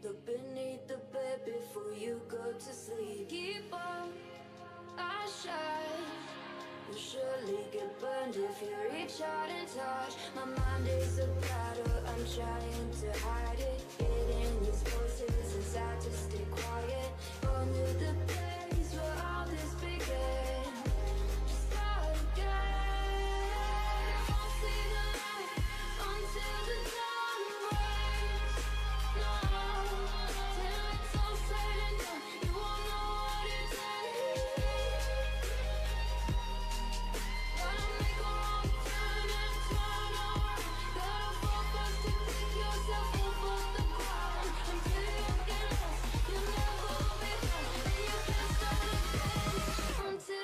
Look beneath the bed before you go to sleep. Keep on, I shine. You'll surely get burned if you reach out and touch. My mind is a battle, I'm trying to hide it. Hitting these voices inside to stay quiet. On to the place where all this began. Just start again. Won't see the light until the dawn breaks. No, till it's all said and done, you won't know what it takes. Gotta make a wrong turn and turn around. Gotta fall fast to pick yourself up off the ground. Until you get lost, you'll never be found. And you can't start again until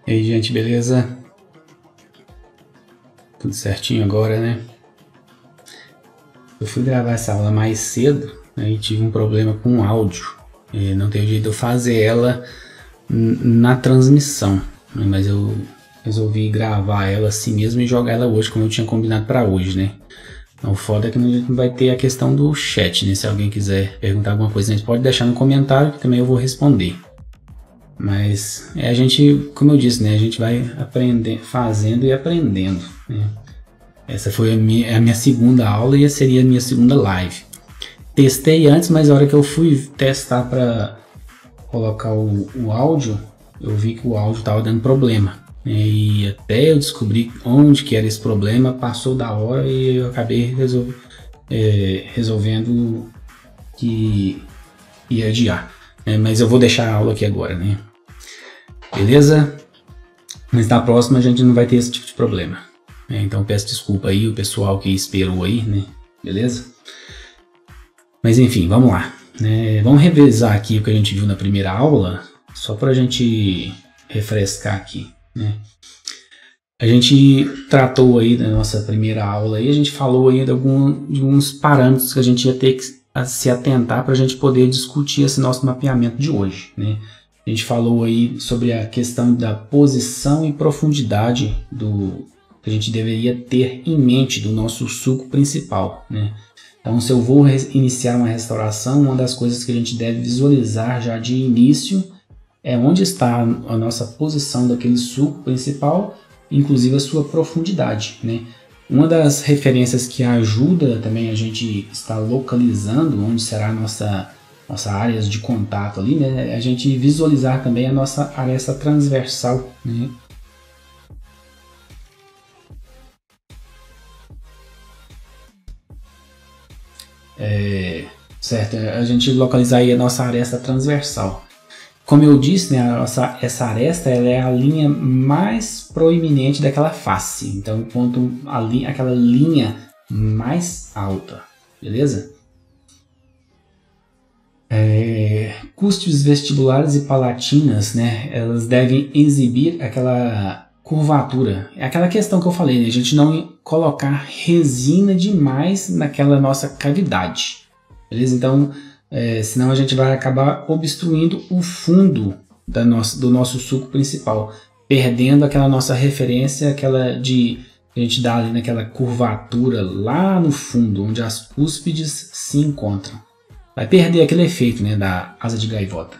E aí, gente, beleza? Tudo certinho agora, né? Eu fui gravar essa aula mais cedo, né, e tive um problema com o áudio. E não teve jeito de eu fazer ela na transmissão, né, mas eu resolvi gravar ela assim mesmo e jogar ela hoje, como eu tinha combinado para hoje, né? O foda é que a gente não vai ter a questão do chat, né? Se alguém quiser perguntar alguma coisa, a gente pode deixar no comentário que também eu vou responder. Mas a gente, como eu disse, né? A gente vai aprender, fazendo e aprendendo, né? Essa foi a minha segunda aula e seria a minha segunda live. Testei antes, mas a hora que eu fui testar para colocar o áudio, eu vi que o áudio estava dando problema. E até eu descobrir onde que era esse problema, passou da hora e eu acabei resolvendo que ia adiar. Mas eu vou deixar a aula aqui agora, né? Beleza? Mas na próxima a gente não vai ter esse tipo de problema. Então peço desculpa aí o pessoal que esperou aí, né? Beleza? Mas enfim, vamos lá. Vamos revisar aqui o que a gente viu na primeira aula, só para a gente refrescar aqui, né? A gente tratou aí na nossa primeira aula aí, a gente falou aí de alguns parâmetros que a gente ia ter que se atentar para a gente poder discutir esse nosso mapeamento de hoje, né? A gente falou aí sobre a questão da posição e profundidade que a gente deveria ter em mente do nosso suco principal, né? Então, se eu vou iniciar uma restauração, uma das coisas que a gente deve visualizar já de início é onde está a nossa posição daquele suco principal, inclusive a sua profundidade, né? Uma das referências que ajuda também a gente estar localizando onde será a nossa áreas de contato ali, né? É a gente visualizar também a nossa aresta transversal, né? Certo, a gente localizar aí a nossa aresta transversal. Como eu disse, né, essa aresta ela é a linha mais proeminente daquela face. Então, aquela linha mais alta, beleza? Cúspides vestibulares e palatinas, né, elas devem exibir aquela curvatura. É aquela questão que eu falei, né, a gente não colocar resina demais naquela nossa cavidade, beleza? Então, senão a gente vai acabar obstruindo o fundo do nosso suco principal, perdendo aquela nossa referência, aquela de a gente dá ali naquela curvatura lá no fundo, onde as cúspides se encontram. Vai perder aquele efeito, né, da asa de gaivota.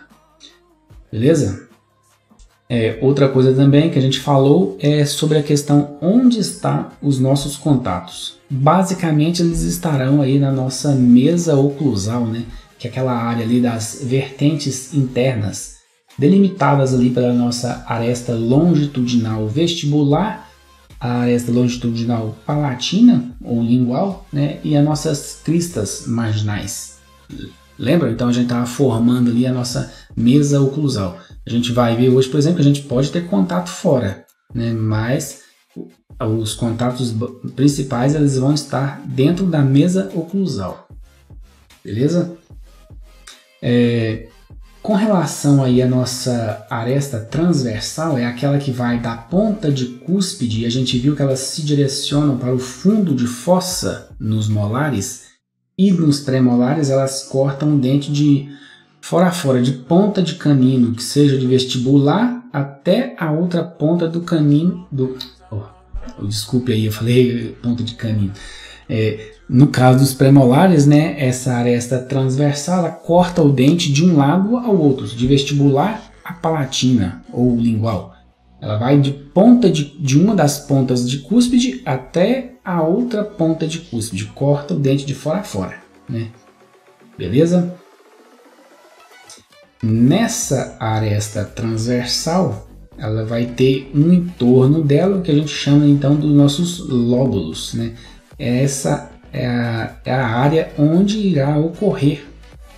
Beleza? Outra coisa também que a gente falou é sobre a questão onde estão os nossos contatos. Basicamente eles estarão aí na nossa mesa oclusal, né, que é aquela área ali das vertentes internas, delimitadas ali pela nossa aresta longitudinal vestibular, a aresta longitudinal palatina ou lingual, né, e as nossas cristas marginais. Lembra? Então a gente estava formando ali a nossa mesa oclusal. A gente vai ver hoje, por exemplo, que a gente pode ter contato fora, né? Mas os contatos principais eles vão estar dentro da mesa oclusal. Beleza? Com relação aí à nossa aresta transversal, é aquela que vai da ponta de cúspide, e a gente viu que elas se direcionam para o fundo de fossa nos molares, e nos pré-molares elas cortam o dente de fora a fora, de ponta de canino, que seja de vestibular até a outra ponta do canino. Desculpe aí, eu falei ponta de canino. No caso dos pré-molares, né, essa aresta transversal ela corta o dente de um lado ao outro, de vestibular a palatina ou lingual. Ela vai de ponta de uma das pontas de cúspide até a outra ponta de cúspide, corta o dente de fora a fora, né? Beleza? Nessa aresta transversal, ela vai ter um entorno dela que a gente chama então dos nossos lóbulos, né? Essa é a área onde irá ocorrer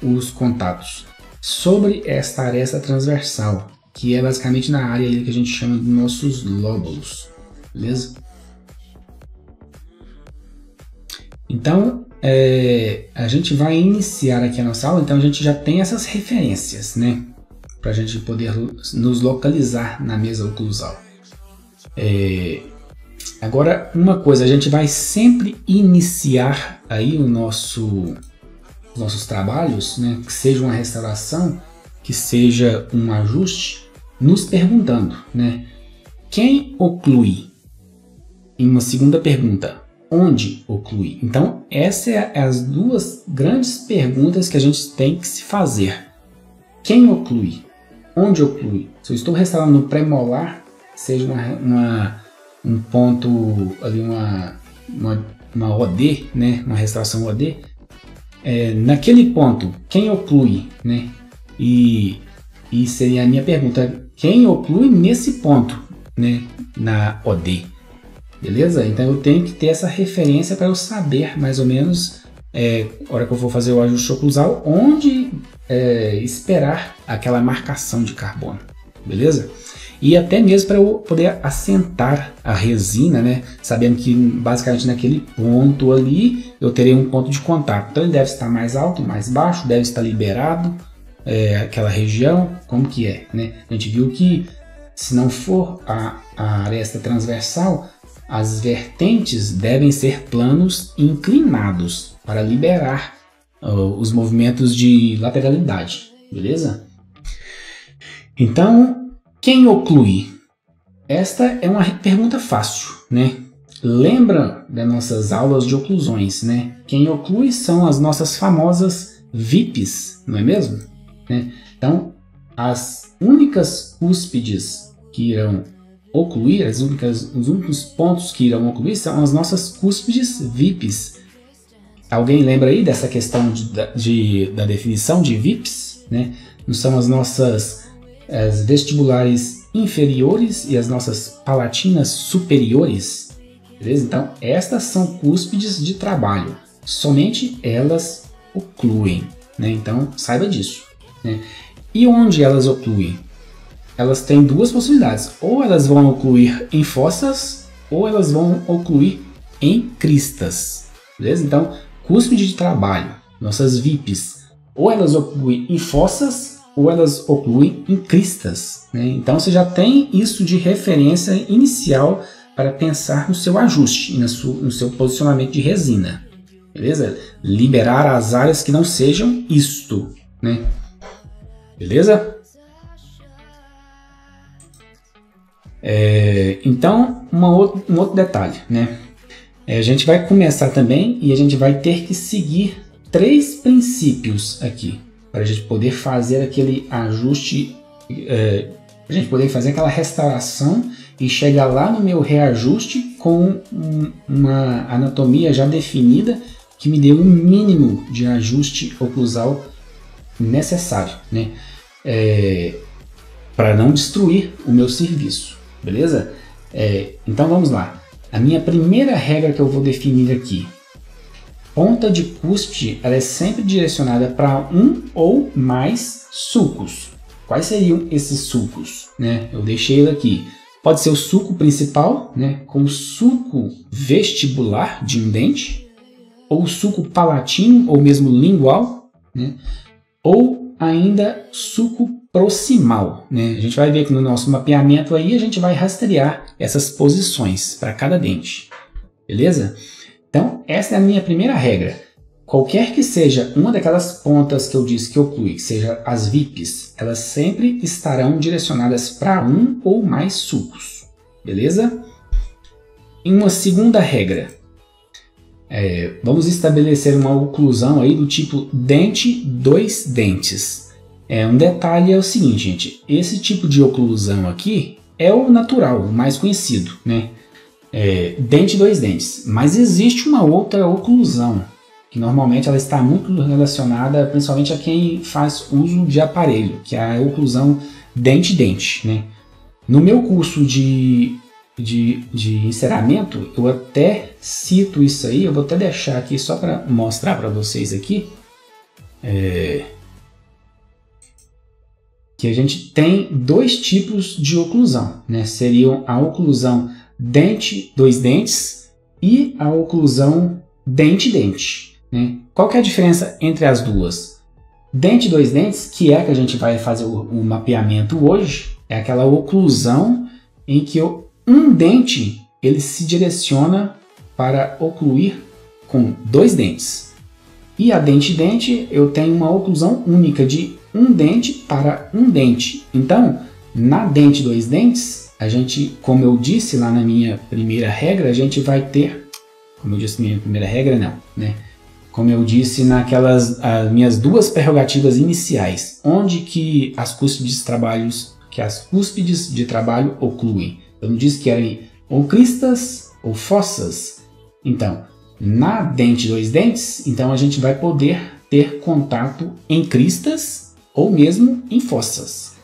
os contatos. Sobre esta aresta transversal, que é basicamente na área que a gente chama dos nossos lóbulos, beleza? Então, a gente vai iniciar aqui a nossa aula, então a gente já tem essas referências, né? para a gente poder nos localizar na mesa oclusal. Agora, uma coisa, a gente vai sempre iniciar aí os nossos trabalhos, né, que seja uma restauração, que seja um ajuste, nos perguntando, né, quem oclui? Em uma segunda pergunta, onde oclui? Então, essas são as duas grandes perguntas que a gente tem que se fazer. Quem oclui? Onde oclui? Se eu estou restaurando no premolar, seja um ponto ali, uma OD, né, uma restauração OD, naquele ponto, quem oclui, né? E seria a minha pergunta, quem oclui nesse ponto, né, na OD? Beleza? Então eu tenho que ter essa referência para eu saber mais ou menos, na hora que eu for fazer o ajuste oclusal, onde esperar aquela marcação de carbono. Beleza? E até mesmo para eu poder assentar a resina, né, sabendo que basicamente naquele ponto ali eu terei um ponto de contato. Então ele deve estar mais alto, mais baixo, deve estar liberado aquela região, como que é, né? A gente viu que se não for a aresta transversal, as vertentes devem ser planos inclinados para liberar os movimentos de lateralidade, beleza? Então, quem oclui? Esta é uma pergunta fácil, né? Lembra das nossas aulas de oclusões, né? Quem oclui são as nossas famosas VIPs, não é mesmo? Né? Então, as únicas cúspides que irão ocluir, os únicos pontos que irão ocluir são as nossas cúspides VIPs. Alguém lembra aí dessa questão da definição de VIPs? Né? Não são as vestibulares inferiores e as nossas palatinas superiores? Beleza? Então, estas são cúspides de trabalho. Somente elas ocluem. Né? Então, saiba disso. Né? E onde elas ocluem? Elas têm duas possibilidades. Ou elas vão ocluir em fossas, ou elas vão ocluir em cristas. Beleza? Então, cúspide de trabalho, nossas VIPs, ou elas ocluem em fossas, ou elas ocluem em cristas. Né? Então, você já tem isso de referência inicial para pensar no seu ajuste e no seu posicionamento de resina. Beleza? Liberar as áreas que não sejam isto. Né? Beleza? Então, um outro detalhe, né? A gente vai começar também e a gente vai ter que seguir 3 princípios aqui para a gente poder fazer aquele ajuste, a gente poder fazer aquela restauração e chegar lá no meu reajuste com uma anatomia já definida que me dê um mínimo de ajuste oclusal necessário, né? Para não destruir o meu serviço. Beleza? Então vamos lá. A minha primeira regra que eu vou definir aqui. Ponta de cúspide, ela é sempre direcionada para um ou mais sulcos. Quais seriam esses sulcos? Né? Eu deixei ele aqui. Pode ser o sulco principal, né? Com o sulco vestibular de um dente, ou o sulco palatino, ou mesmo lingual, né? Ou ainda sulco proximal, né? A gente vai ver que no nosso mapeamento aí a gente vai rastrear essas posições para cada dente, beleza? Então essa é a minha primeira regra. Qualquer que seja uma daquelas pontas que eu disse que oclui, que seja as VIPs, elas sempre estarão direcionadas para um ou mais sulcos, beleza? Em uma segunda regra, vamos estabelecer uma oclusão aí do tipo dente, 2 dentes. Um detalhe é o seguinte, gente, esse tipo de oclusão aqui é o natural, o mais conhecido, né? Dente, 2 dentes, mas existe uma outra oclusão, que normalmente ela está muito relacionada principalmente a quem faz uso de aparelho, que é a oclusão dente-dente, né? No meu curso de enceramento, eu até cito isso aí, eu vou até deixar aqui só para mostrar para vocês aqui, que a gente tem 2 tipos de oclusão, né? Seriam a oclusão dente, 2 dentes e a oclusão dente-dente, né? Qual que é a diferença entre as duas? Dente dois dentes, que é que a gente vai fazer o mapeamento hoje, é aquela oclusão em que um dente ele se direciona para ocluir com dois dentes. E a dente-dente eu tenho uma oclusão única de um dente para um dente. Então, na dente dois dentes, a gente, como eu disse lá na minha primeira regra, a gente vai ter, como eu disse na minha primeira regra, não, né? Como eu disse naquelas as minhas duas prerrogativas iniciais, onde que as cúspides de trabalho ocluem. Eu não disse que eram ou cristas ou fossas. Então, na dente dois dentes, então a gente vai poder ter contato em cristas ou mesmo em fossas.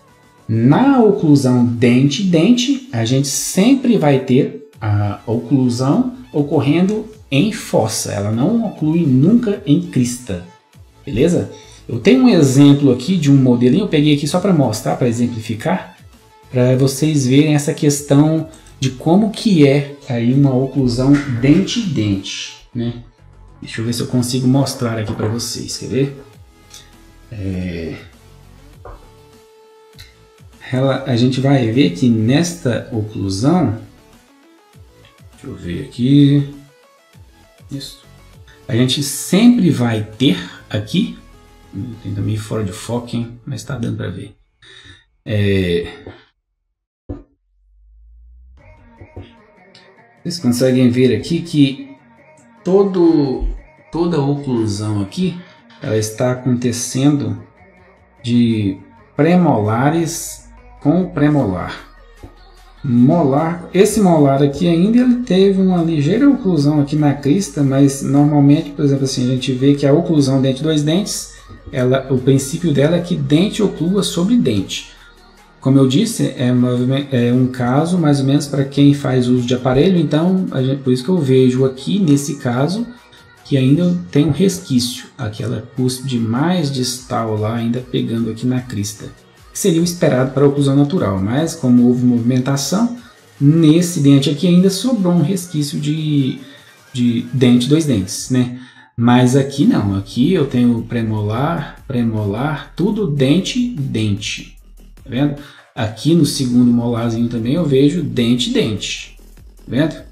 Na oclusão dente-dente, a gente sempre vai ter a oclusão ocorrendo em fossa, ela não oclui nunca em crista, beleza? Eu tenho um exemplo aqui de um modelinho, eu peguei aqui só para mostrar, para exemplificar, para vocês verem essa questão de como que é aí uma oclusão dente-dente, né? Deixa eu ver se eu consigo mostrar aqui para vocês, quer ver? A gente vai ver que nesta oclusão, deixa eu ver aqui, isso, a gente sempre vai ter aqui, tem também fora de foco, hein? Mas está dando para ver. Vocês conseguem ver aqui que toda a oclusão aqui, ela está acontecendo de premolares com premolar. Molar, esse molar aqui ainda ele teve uma ligeira oclusão aqui na crista, mas normalmente, por exemplo, assim, a gente vê que a oclusão dente dois dentes, o princípio dela é que dente oclua sobre dente. Como eu disse, é um caso mais ou menos para quem faz uso de aparelho, então por isso que eu vejo aqui nesse caso que ainda tem um resquício, aquela cúspide mais distal lá ainda pegando aqui na crista. Seria o esperado para a oclusão natural, mas como houve movimentação, nesse dente aqui ainda sobrou um resquício de dente dois dentes, né? Mas aqui não, aqui eu tenho premolar, tudo dente, tá vendo? Aqui no segundo molarzinho também eu vejo dente, tá vendo?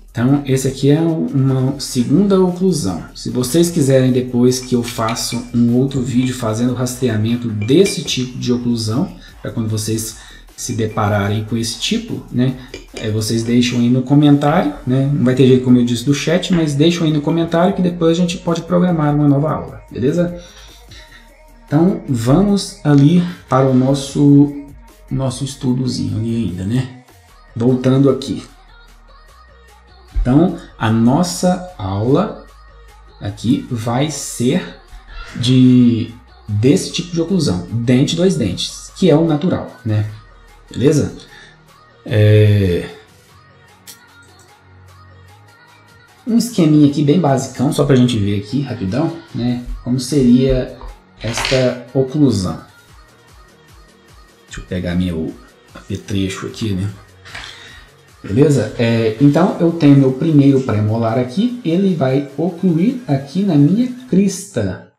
Então esse aqui é uma segunda oclusão. Se vocês quiserem depois que eu faça um outro vídeo fazendo o rastreamento desse tipo de oclusão, para quando vocês se depararem com esse tipo, né, vocês deixam aí no comentário, né, não vai ter jeito como eu disse do chat, mas deixam aí no comentário que depois a gente pode programar uma nova aula, beleza? Então vamos ali para o nosso estudozinho ali ainda, né? Voltando aqui. Então, a nossa aula aqui vai ser desse tipo de oclusão, dente dois dentes, que é o natural, né? Beleza? Um esqueminha aqui bem basicão, só para a gente ver aqui rapidão, né? Como seria esta oclusão. Deixa eu pegar meu apetrecho aqui, né? Beleza? Então eu tenho meu primeiro premolar aqui, ele vai ocluir aqui na minha crista,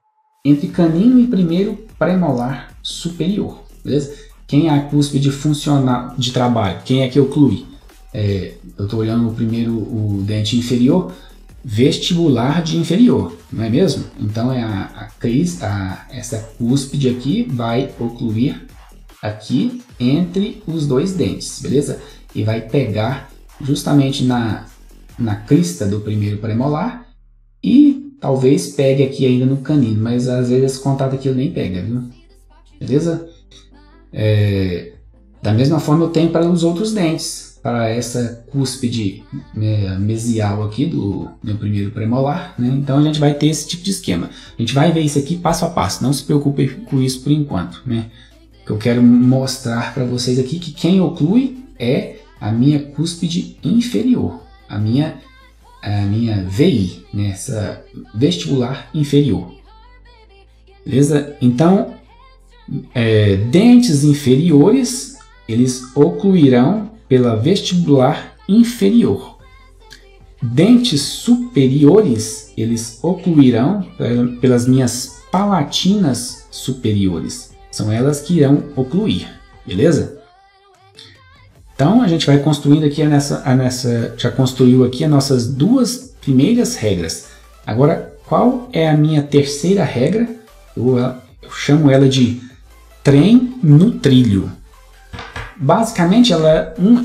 entre canino e primeiro premolar superior, beleza? Quem é a cúspide funcional de trabalho? Quem é que oclui? Eu estou olhando o dente inferior, vestibular de inferior, não é mesmo? Então essa cúspide aqui vai ocluir aqui entre os dois dentes, beleza? E vai pegar justamente na crista do primeiro premolar e talvez pegue aqui ainda no canino, mas às vezes esse contato aqui ele nem pega, viu? Beleza? Da mesma forma eu tenho para os outros dentes, para essa cúspide mesial aqui do meu primeiro premolar, né? Então a gente vai ter esse tipo de esquema. A gente vai ver isso aqui passo a passo, não se preocupe com isso por enquanto, né? Que eu quero mostrar para vocês aqui que quem oclui é a minha cúspide inferior, a minha VI, né? Essa vestibular inferior. Beleza? Então, dentes inferiores, eles ocluirão pela vestibular inferior. Dentes superiores, eles ocluirão pelas minhas palatinas superiores. São elas que irão ocluir, beleza? Então a gente vai construindo aqui já construiu aqui as nossas duas primeiras regras. Agora, qual é a minha terceira regra? Eu chamo ela de trem no trilho. Basicamente,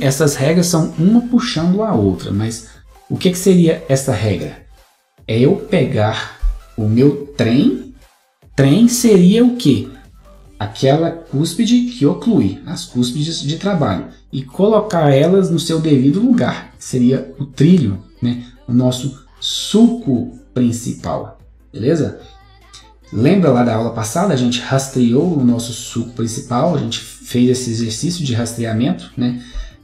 essas regras são uma puxando a outra, mas o que seria essa regra? É eu pegar o meu trem. Trem seria o quê? Aquela cúspide que oclui, as cúspides de trabalho, e colocar elas no seu devido lugar, que seria o trilho, né? O nosso sulco principal, beleza? Lembra lá da aula passada, a gente rastreou o nosso sulco principal, a gente fez esse exercício de rastreamento, né?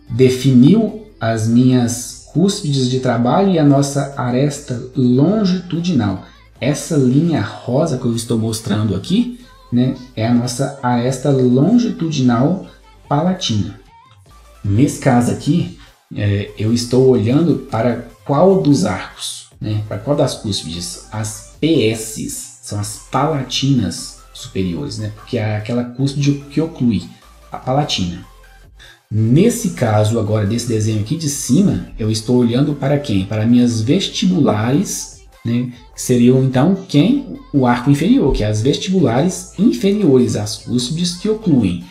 Definiu as minhas cúspides de trabalho e a nossa aresta longitudinal. Essa linha rosa que eu estou mostrando aqui, né, é a nossa aresta longitudinal palatina. Nesse caso aqui, eu estou olhando para qual dos arcos, né, para qual das cúspides? As PS, são as palatinas superiores, né, porque é aquela cúspide que oclui, a palatina. Nesse caso agora desse desenho aqui de cima, eu estou olhando para quem? Para minhas vestibulares, né, que seriam então quem? O arco inferior, que é as vestibulares inferiores, as cúspides que ocluem.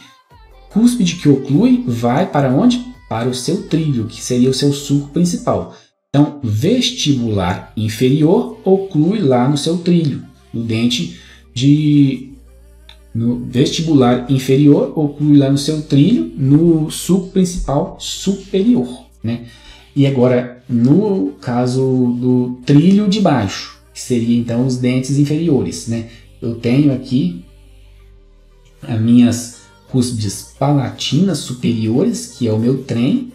Cúspide que oclui vai para onde? Para o seu trilho, que seria o seu sulco principal. Então, vestibular inferior oclui lá no seu trilho, no dente de... No vestibular inferior oclui lá no seu trilho, no sulco principal superior, né? E agora, no caso do trilho de baixo, que seria então os dentes inferiores, né? Eu tenho aqui as minhas cúspides palatinas superiores, que é o meu trem,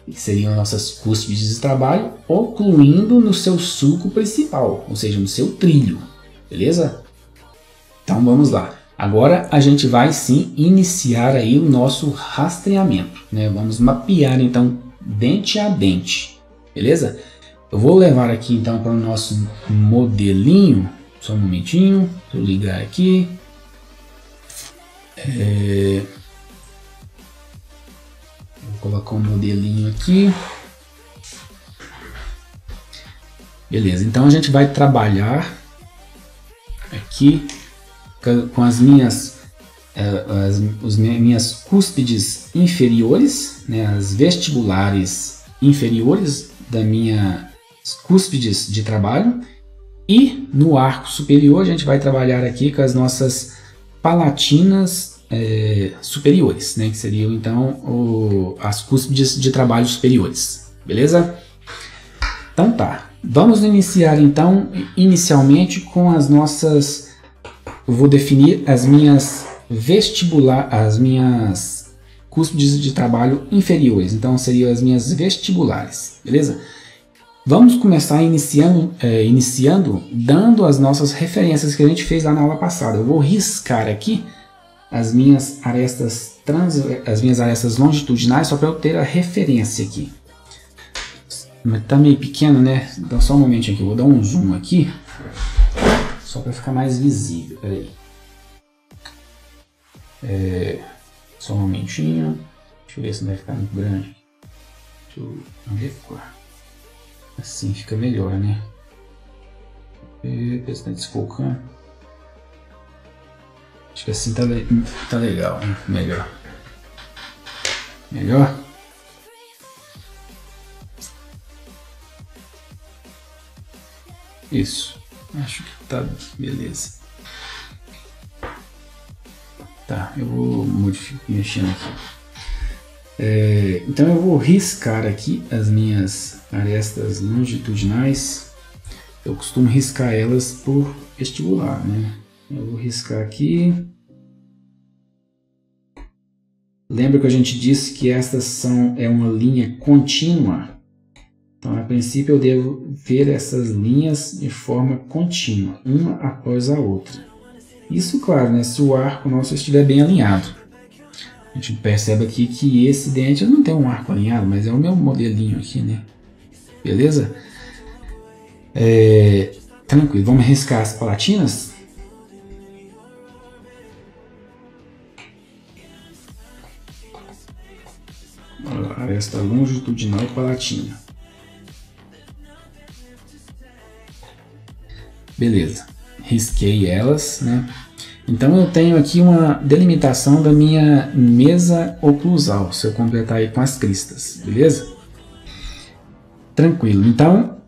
que seriam nossas cúspides de trabalho, ocluindo no seu sulco principal, ou seja, no seu trilho, beleza? Então vamos lá. Agora a gente vai sim iniciar aí o nosso rastreamento, né? Vamos mapear então dente a dente, beleza? Eu vou levar aqui então para o nosso modelinho, só um momentinho, deixa eu ligar aqui. Vou colocar um modelinho aqui. Beleza, então a gente vai trabalhar aqui com as minhas cúspides inferiores, né, as vestibulares inferiores das minhas cúspides de trabalho, e no arco superior a gente vai trabalhar aqui com as nossas palatinas superiores, né, que seriam então as cúspides de trabalho superiores, beleza? Então tá, vamos iniciar então inicialmente com as nossas... Eu vou definir as minhas cúspides de trabalho inferiores. Então seriam as minhas vestibulares, beleza? Vamos começar iniciando dando as nossas referências que a gente fez lá na aula passada. Eu vou riscar aqui as minhas arestas longitudinais só para eu ter a referência aqui. Mas tá meio pequeno, né? Então só um momentinho aqui, eu vou dar um zoom aqui. Só para ficar mais visível, peraí. Só um momentinho. Deixa eu ver se não vai ficar muito grande. Deixa eu recuar. Assim fica melhor, né? Ver se tá desfocando. Acho que assim tá legal, né? Melhor. Melhor? Isso. Acho que tá beleza. Tá, eu vou mexendo aqui. Então eu vou riscar aqui as minhas arestas longitudinais. Eu costumo riscar elas por vestibular, né? Eu vou riscar aqui. Lembra que a gente disse que estas é uma linha contínua? Então, a princípio, eu devo ver essas linhas de forma contínua, uma após a outra. Isso, claro, né, se o arco nosso estiver bem alinhado. A gente percebe aqui que esse dente não tem um arco alinhado, mas é o meu modelinho aqui, né? Beleza? Tranquilo, vamos riscar as palatinas? Aresta longitudinal palatina. Beleza, risquei elas, né? Então eu tenho aqui uma delimitação da minha mesa oclusal, se eu completar aí com as cristas, beleza? Tranquilo, então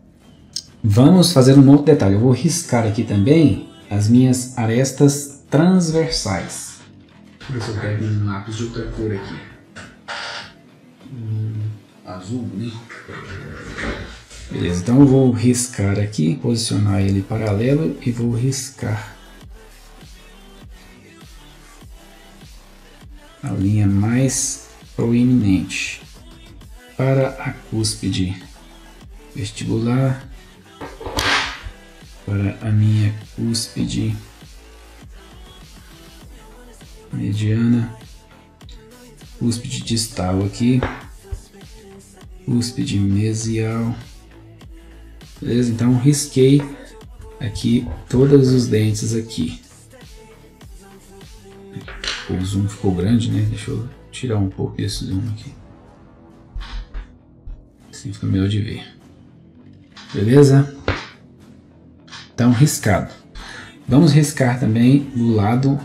vamos fazer um outro detalhe. Eu vou riscar aqui também as minhas arestas transversais. Deixa eu ver se eu pego um lápis de outra cor aqui. Azul, né? Beleza, então eu vou riscar aqui, posicionar ele paralelo e vou riscar a linha mais proeminente para a cúspide vestibular, para a minha cúspide mediana, cúspide distal aqui, cúspide mesial. Beleza? Então risquei aqui todos os dentes aqui. O zoom ficou grande, né? Deixa eu tirar um pouco desse zoom aqui. Assim fica melhor de ver. Beleza? Então riscado. Vamos riscar também do lado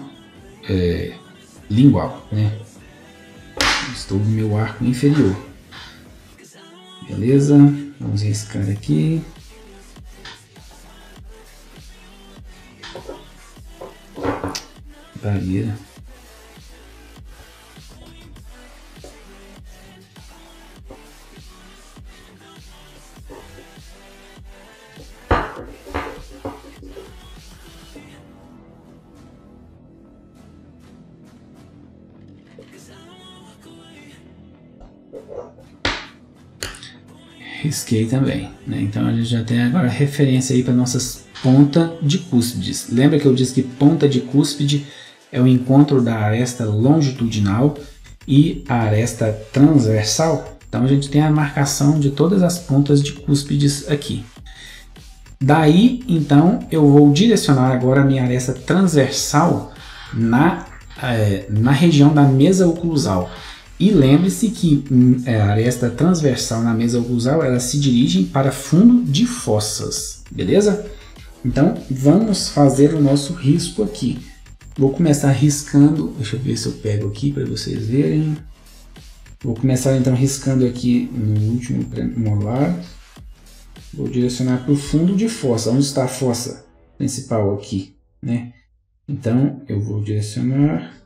lingual, né? Estou no meu arco inferior. Beleza? Vamos riscar aqui. Barreira. Risquei também, né? Então a gente já tem agora referência aí para nossas pontas de cúspides. Lembra que eu disse que ponta de cúspide é o encontro da aresta longitudinal e a aresta transversal? Então a gente tem a marcação de todas as pontas de cúspides aqui. Daí, então, eu vou direcionar agora a minha aresta transversal na região da mesa oclusal. E lembre-se que a aresta transversal na mesa oclusal, ela se dirige para fundo de fossas, beleza? Então, vamos fazer o nosso risco aqui. Vou começar riscando, deixa eu ver se eu pego aqui para vocês verem. Vou começar então riscando aqui no último premolar. Vou direcionar para o fundo de fossa, onde está a fossa principal aqui, né? Então, eu vou direcionar.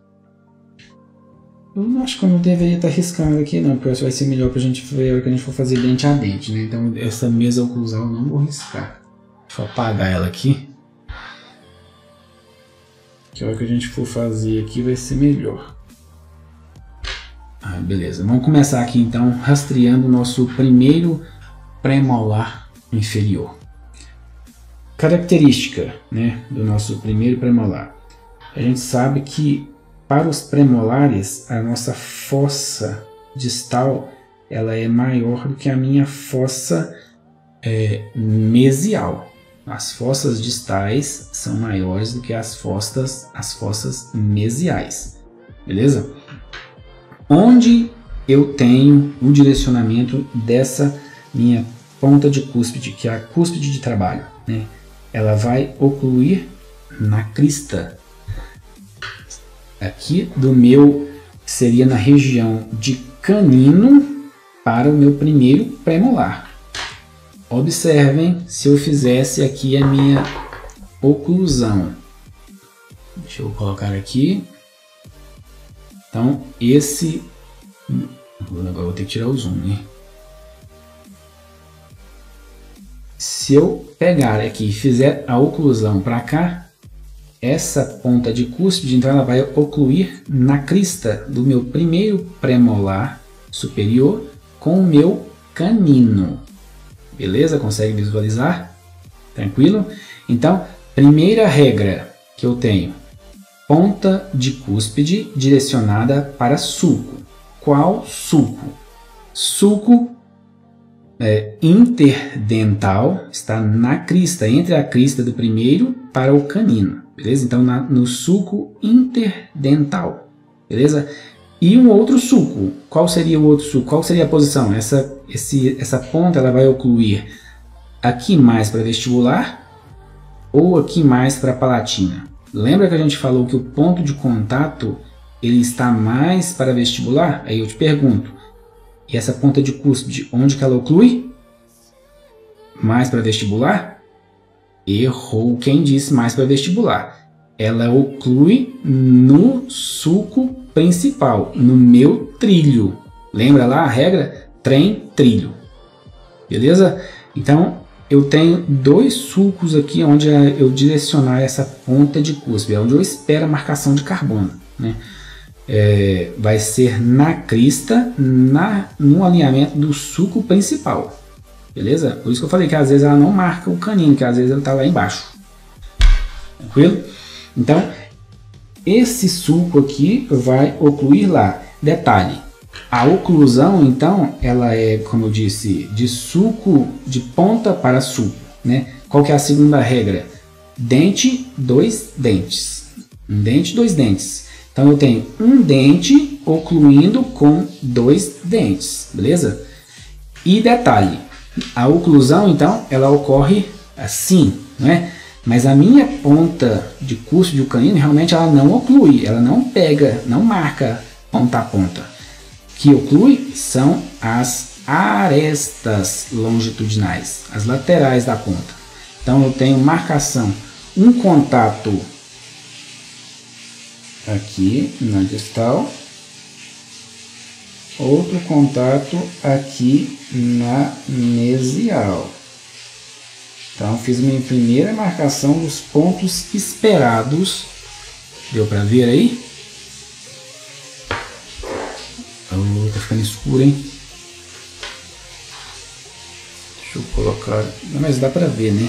Eu acho que eu não deveria estar riscando aqui não, porque vai ser melhor para a gente ver a hora que a gente for fazer dente a dente, né? Então, essa mesa oclusal eu não vou riscar. Deixa eu apagar ela aqui. Que a hora que a gente for fazer aqui vai ser melhor. Beleza, vamos começar aqui então rastreando o nosso primeiro premolar inferior. Característica, né, do nosso primeiro premolar. A gente sabe que para os premolares a nossa fossa distal ela é maior do que a minha fossa mesial. As fossas distais são maiores do que as fossas mesiais. Beleza? Onde eu tenho o direcionamento dessa minha ponta de cúspide, que é a cúspide de trabalho, né? Ela vai ocluir na crista. Aqui do meu, seria na região de canino para o meu primeiro premolar. Observem se eu fizesse aqui a minha oclusão. Deixa eu colocar aqui. Então, agora eu vou ter que tirar o zoom, né? Se eu pegar aqui e fizer a oclusão para cá, essa ponta de cúspide, então ela vai ocluir na crista do meu primeiro premolar superior com o meu canino. Beleza? Consegue visualizar? Tranquilo? Então, primeira regra que eu tenho. Ponta de cúspide direcionada para sulco. Qual sulco? Sulco interdental está na crista, entre a crista do primeiro para o canino. Beleza? Então, no sulco interdental. Beleza? E um outro sulco. Qual seria o outro sulco? Qual seria a posição? Essa ponta ela vai ocluir aqui mais para vestibular ou aqui mais para palatina? Lembra que a gente falou que o ponto de contato ele está mais para vestibular? Aí eu te pergunto, e essa ponta de cúspide, onde que ela oclui? Mais para vestibular? Errou quem disse mais para vestibular. Ela oclui no sulco principal, no meu trilho. Lembra lá a regra? Trem, trilho. Beleza? Então, eu tenho dois sulcos aqui onde eu direcionar essa ponta de cúspide, onde eu espero a marcação de carbono, né? Vai ser na crista, no alinhamento do sulco principal. Beleza? Por isso que eu falei que às vezes ela não marca o canino, que às vezes ela está lá embaixo. Tranquilo? Então, esse sulco aqui vai ocluir lá. Detalhe, a oclusão, então, ela é, como eu disse, de sulco, de ponta para sulco, né? Qual que é a segunda regra? Dente, dois dentes. Um dente, dois dentes. Então, eu tenho um dente ocluindo com dois dentes, beleza? E detalhe, a oclusão, então, ela ocorre assim, né? Mas a minha ponta de cúspide do canino, realmente ela não oclui, ela não pega, não marca ponta a ponta. O que oclui são as arestas longitudinais, as laterais da ponta. Então eu tenho marcação, um contato aqui na distal, outro contato aqui na mesial. Então fiz minha primeira marcação dos pontos esperados. Deu para ver aí? Oh, tá ficando escuro, hein? Deixa eu colocar. Não, mas dá para ver, né?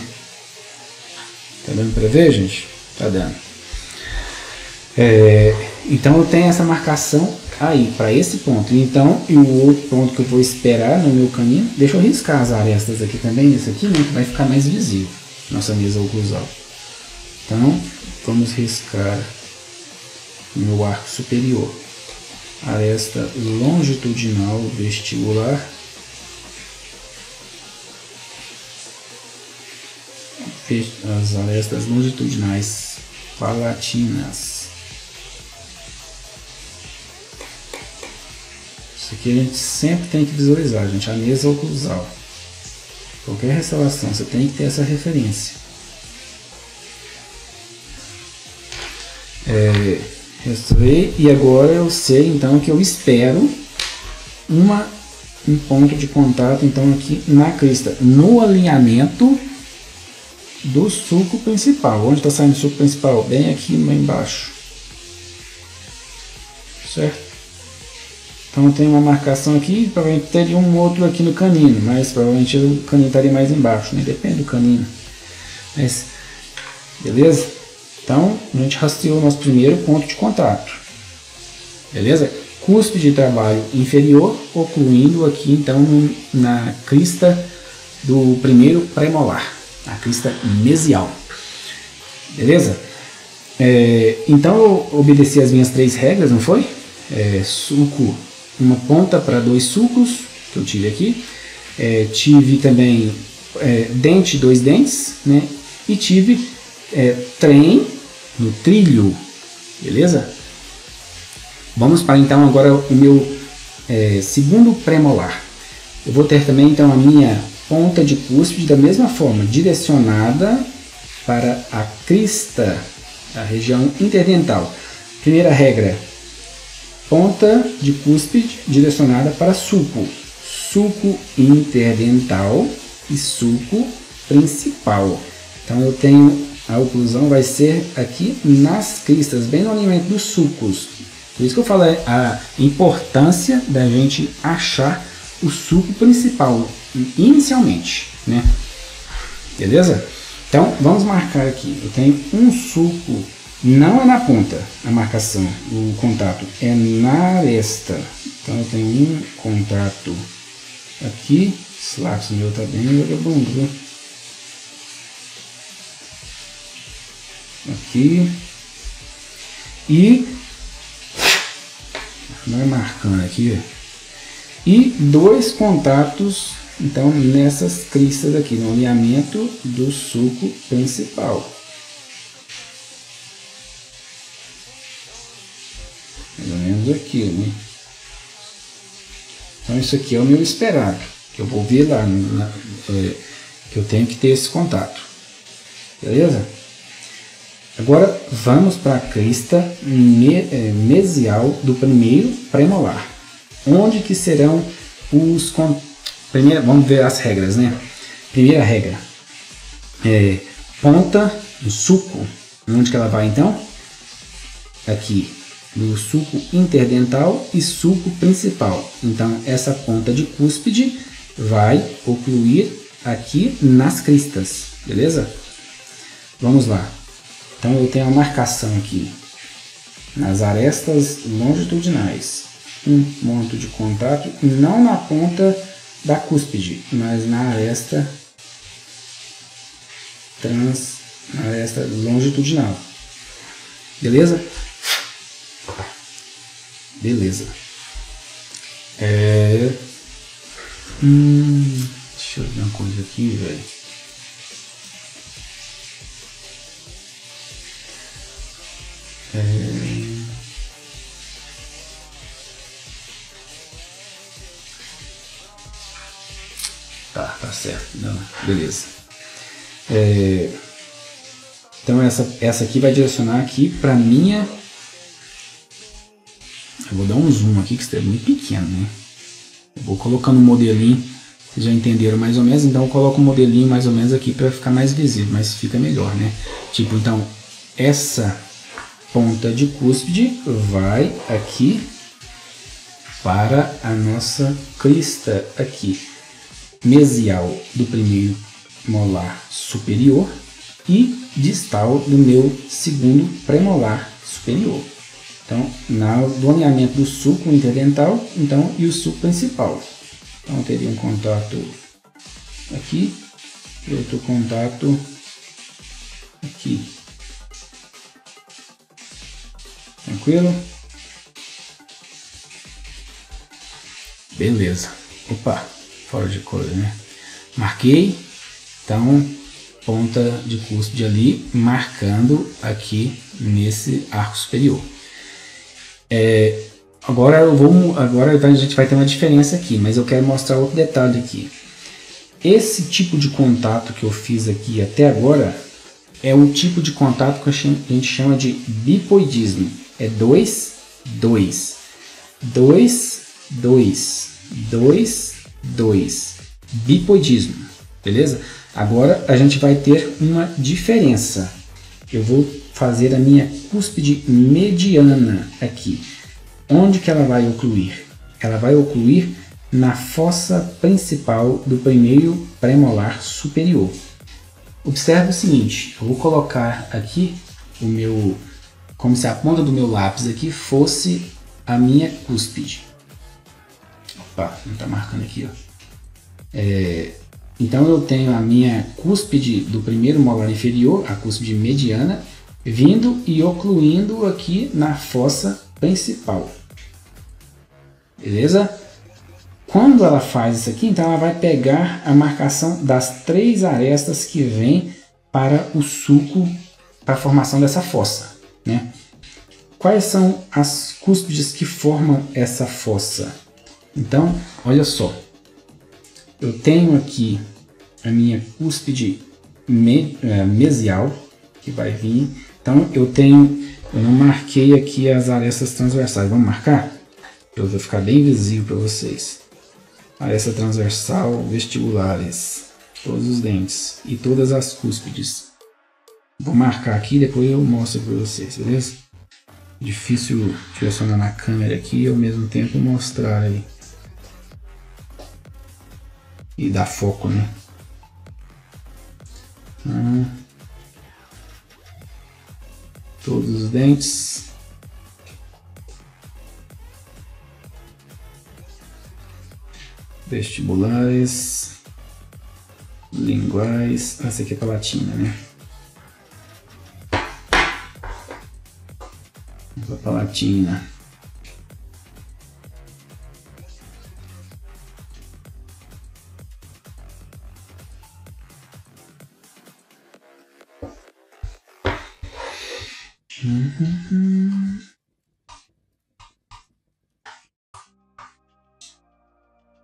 Tá dando para ver, gente? Tá dando. Então eu tenho essa marcação aí para esse ponto. Então, e o outro ponto que eu vou esperar no meu canino, deixa eu riscar as arestas aqui também, nesse aqui, né, que vai ficar mais visível nossa mesa oclusal. Então, vamos riscar o meu arco superior, aresta longitudinal vestibular, as arestas longitudinais palatinas. Isso aqui a gente sempre tem que visualizar, gente, a mesa oclusal. Qualquer restauração, você tem que ter essa referência. Restaurei e agora eu sei então que eu espero um ponto de contato então aqui na crista, no alinhamento do sulco principal. Onde está saindo o sulco principal? Bem aqui embaixo. Certo? Então eu tenho uma marcação aqui, provavelmente teria um outro aqui no canino, mas provavelmente o canino estaria mais embaixo, né? Depende do canino. Mas, beleza? Então a gente rastreou o nosso primeiro ponto de contato. Beleza? Cúspide de trabalho inferior, ocluindo aqui então na crista do primeiro premolar, a crista mesial. Beleza? Então eu obedeci as minhas 3 regras, não foi? Sulco, uma ponta para 2 sulcos que eu tive aqui, tive também dente, 2 dentes, né? E tive trem no trilho, beleza? Vamos para então agora o meu segundo premolar. Eu vou ter também então a minha ponta de cúspide da mesma forma, direcionada para a crista, a região interdental. Primeira regra, ponta de cúspide direcionada para sulco, sulco interdental e sulco principal. Então eu tenho a oclusão vai ser aqui nas cristas, bem no alinhamento dos sulcos. Por isso que eu falo a importância da gente achar o sulco principal inicialmente, né? Beleza? Então vamos marcar aqui. Eu tenho um sulco. Não é na ponta a marcação, o contato é na aresta. Então eu tenho um contato aqui. Esse lápis meu tá bem vagabundo, viu? Aqui. E Vai marcando aqui, ó. E 2 contatos, então, nessas cristas aqui, no alinhamento do sulco principal. Mais ou menos aqui, né? Então, isso aqui é o meu esperado, que eu vou ver lá, que eu tenho que ter esse contato. Beleza? Agora, vamos para a crista mesial do primeiro premolar. Onde que serão os... Vamos ver as regras, né? Primeira regra. Ponta do sulco. Onde que ela vai, então? Aqui. Do sulco interdental e sulco principal. Então, essa ponta de cúspide vai ocluir aqui nas cristas. Beleza? Vamos lá. Então, eu tenho a marcação aqui nas arestas longitudinais. Um ponto de contato, não na ponta da cúspide, mas na aresta longitudinal. Beleza? Beleza. Deixa eu ver uma coisa aqui, velho. Tá certo. Não, beleza. Então essa aqui vai direcionar aqui para minha... Eu vou dar um zoom aqui, que isso é muito pequeno, né? Eu vou colocando um modelinho, vocês já entenderam mais ou menos, então eu coloco um modelinho mais ou menos aqui para ficar mais visível, mas fica melhor, né? Tipo, então, essa ponta de cúspide vai aqui para a nossa crista aqui, mesial do primeiro molar superior e distal do meu segundo premolar superior. Então, do alinhamento do sulco interdental, então, e o sulco principal. Então, eu teria um contato aqui e outro contato aqui. Tranquilo? Beleza. Opa, fora de coisa, né? Marquei. Então, ponta de cúspide ali, marcando aqui nesse arco superior. Agora a gente vai ter uma diferença aqui, mas eu quero mostrar outro detalhe aqui. Esse tipo de contato que eu fiz aqui até agora é um tipo de contato que a gente chama de bipoidismo. É 2, 2, 2, 2, 2, 2. Bipoidismo, beleza? Agora a gente vai ter uma diferença. Eu vou fazer a minha cúspide mediana aqui. Onde que ela vai ocluir? Ela vai ocluir na fossa principal do primeiro premolar superior. Observe o seguinte, eu vou colocar aqui o meu, como se a ponta do meu lápis aqui fosse a minha cúspide. Opa, não está marcando aqui, ó. Então eu tenho a minha cúspide do primeiro molar inferior, a cúspide mediana, vindo e ocluindo aqui na fossa principal. Beleza? Quando ela faz isso aqui, então ela vai pegar a marcação das 3 arestas que vêm para o sulco, para a formação dessa fossa, né? Quais são as cúspides que formam essa fossa? Então, olha só. Eu tenho aqui a minha cúspide mesial, que vai vir. Então, eu não marquei aqui as arestas transversais. Vamos marcar? Para ficar bem visível para vocês. Aresta transversal, vestibulares, todos os dentes e todas as cúspides. Vou marcar aqui, depois eu mostro para vocês, beleza? Difícil direcionar na câmera aqui e ao mesmo tempo mostrar aí. E dar foco, né? Todos os dentes. Vestibulares. Linguais. Essa aqui é palatina, né? A palatina.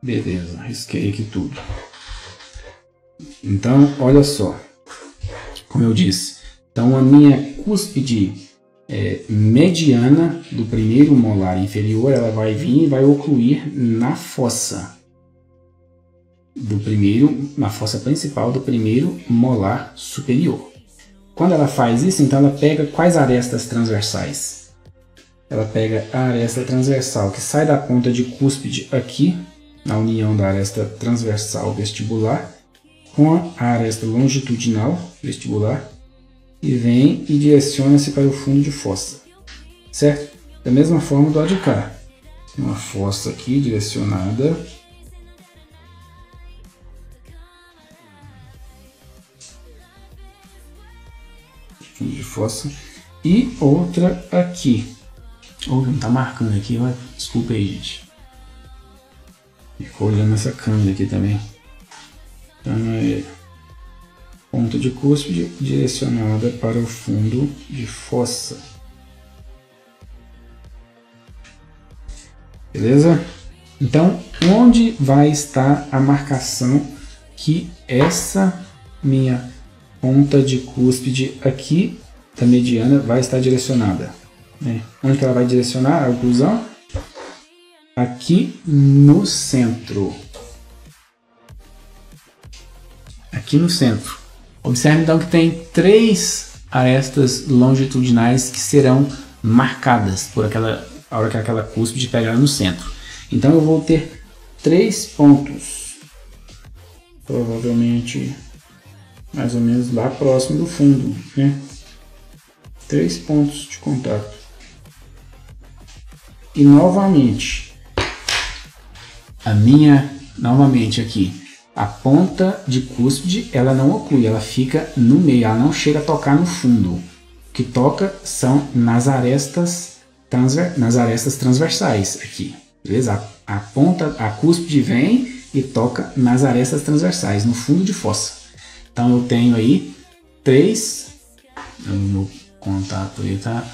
Beleza, risquei aqui tudo. Então, olha só. Como eu disse. Então, a minha cúspide mediana do primeiro molar inferior, ela vai vir e vai ocluir na fossa na fossa principal do primeiro molar superior. Quando ela faz isso, então ela pega quais arestas transversais? Ela pega a aresta transversal que sai da ponta de cúspide aqui, na união da aresta transversal vestibular, com a aresta longitudinal vestibular, e vem e direciona-se para o fundo de fossa, certo? Da mesma forma do lado de cá, uma fossa aqui direcionada, fundo de fossa, e outra aqui. Não tá marcando aqui, ó. Desculpa aí, gente. Ficou olhando essa câmera aqui também. Então ponta de cúspide direcionada para o fundo de fossa. Beleza? Então, onde vai estar a marcação que essa minha ponta de cúspide aqui da mediana vai estar direcionada? Né? Onde que ela vai direcionar a oclusão? Aqui no centro. Aqui no centro. Observe então que tem 3 arestas longitudinais que serão marcadas por a hora que aquela cúspide pegar no centro. Então eu vou ter 3 pontos, provavelmente mais ou menos lá próximo do fundo, né? 3 pontos de contato. E novamente, novamente aqui, a ponta de cúspide, ela não oclui, ela fica no meio, ela não chega a tocar no fundo. O que toca são nas arestas transversais aqui, beleza? A cúspide vem e toca nas arestas transversais, no fundo de fossa. Então eu tenho aí 3, no contato aí tá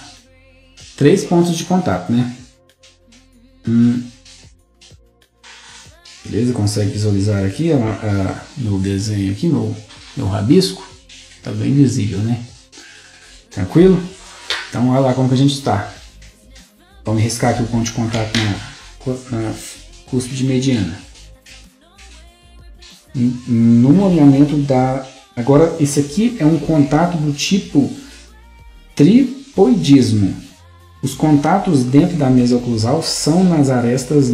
3 pontos de contato, né? Beleza? Consegue visualizar aqui no desenho aqui, no rabisco? Tá bem visível, né? Tranquilo? Então olha lá como que a gente está. Vamos riscar aqui o ponto de contato na cúspide mediana. No alinhamento Agora, esse aqui é um contato do tipo tripoidismo. Os contatos dentro da mesa oclusal são nas arestas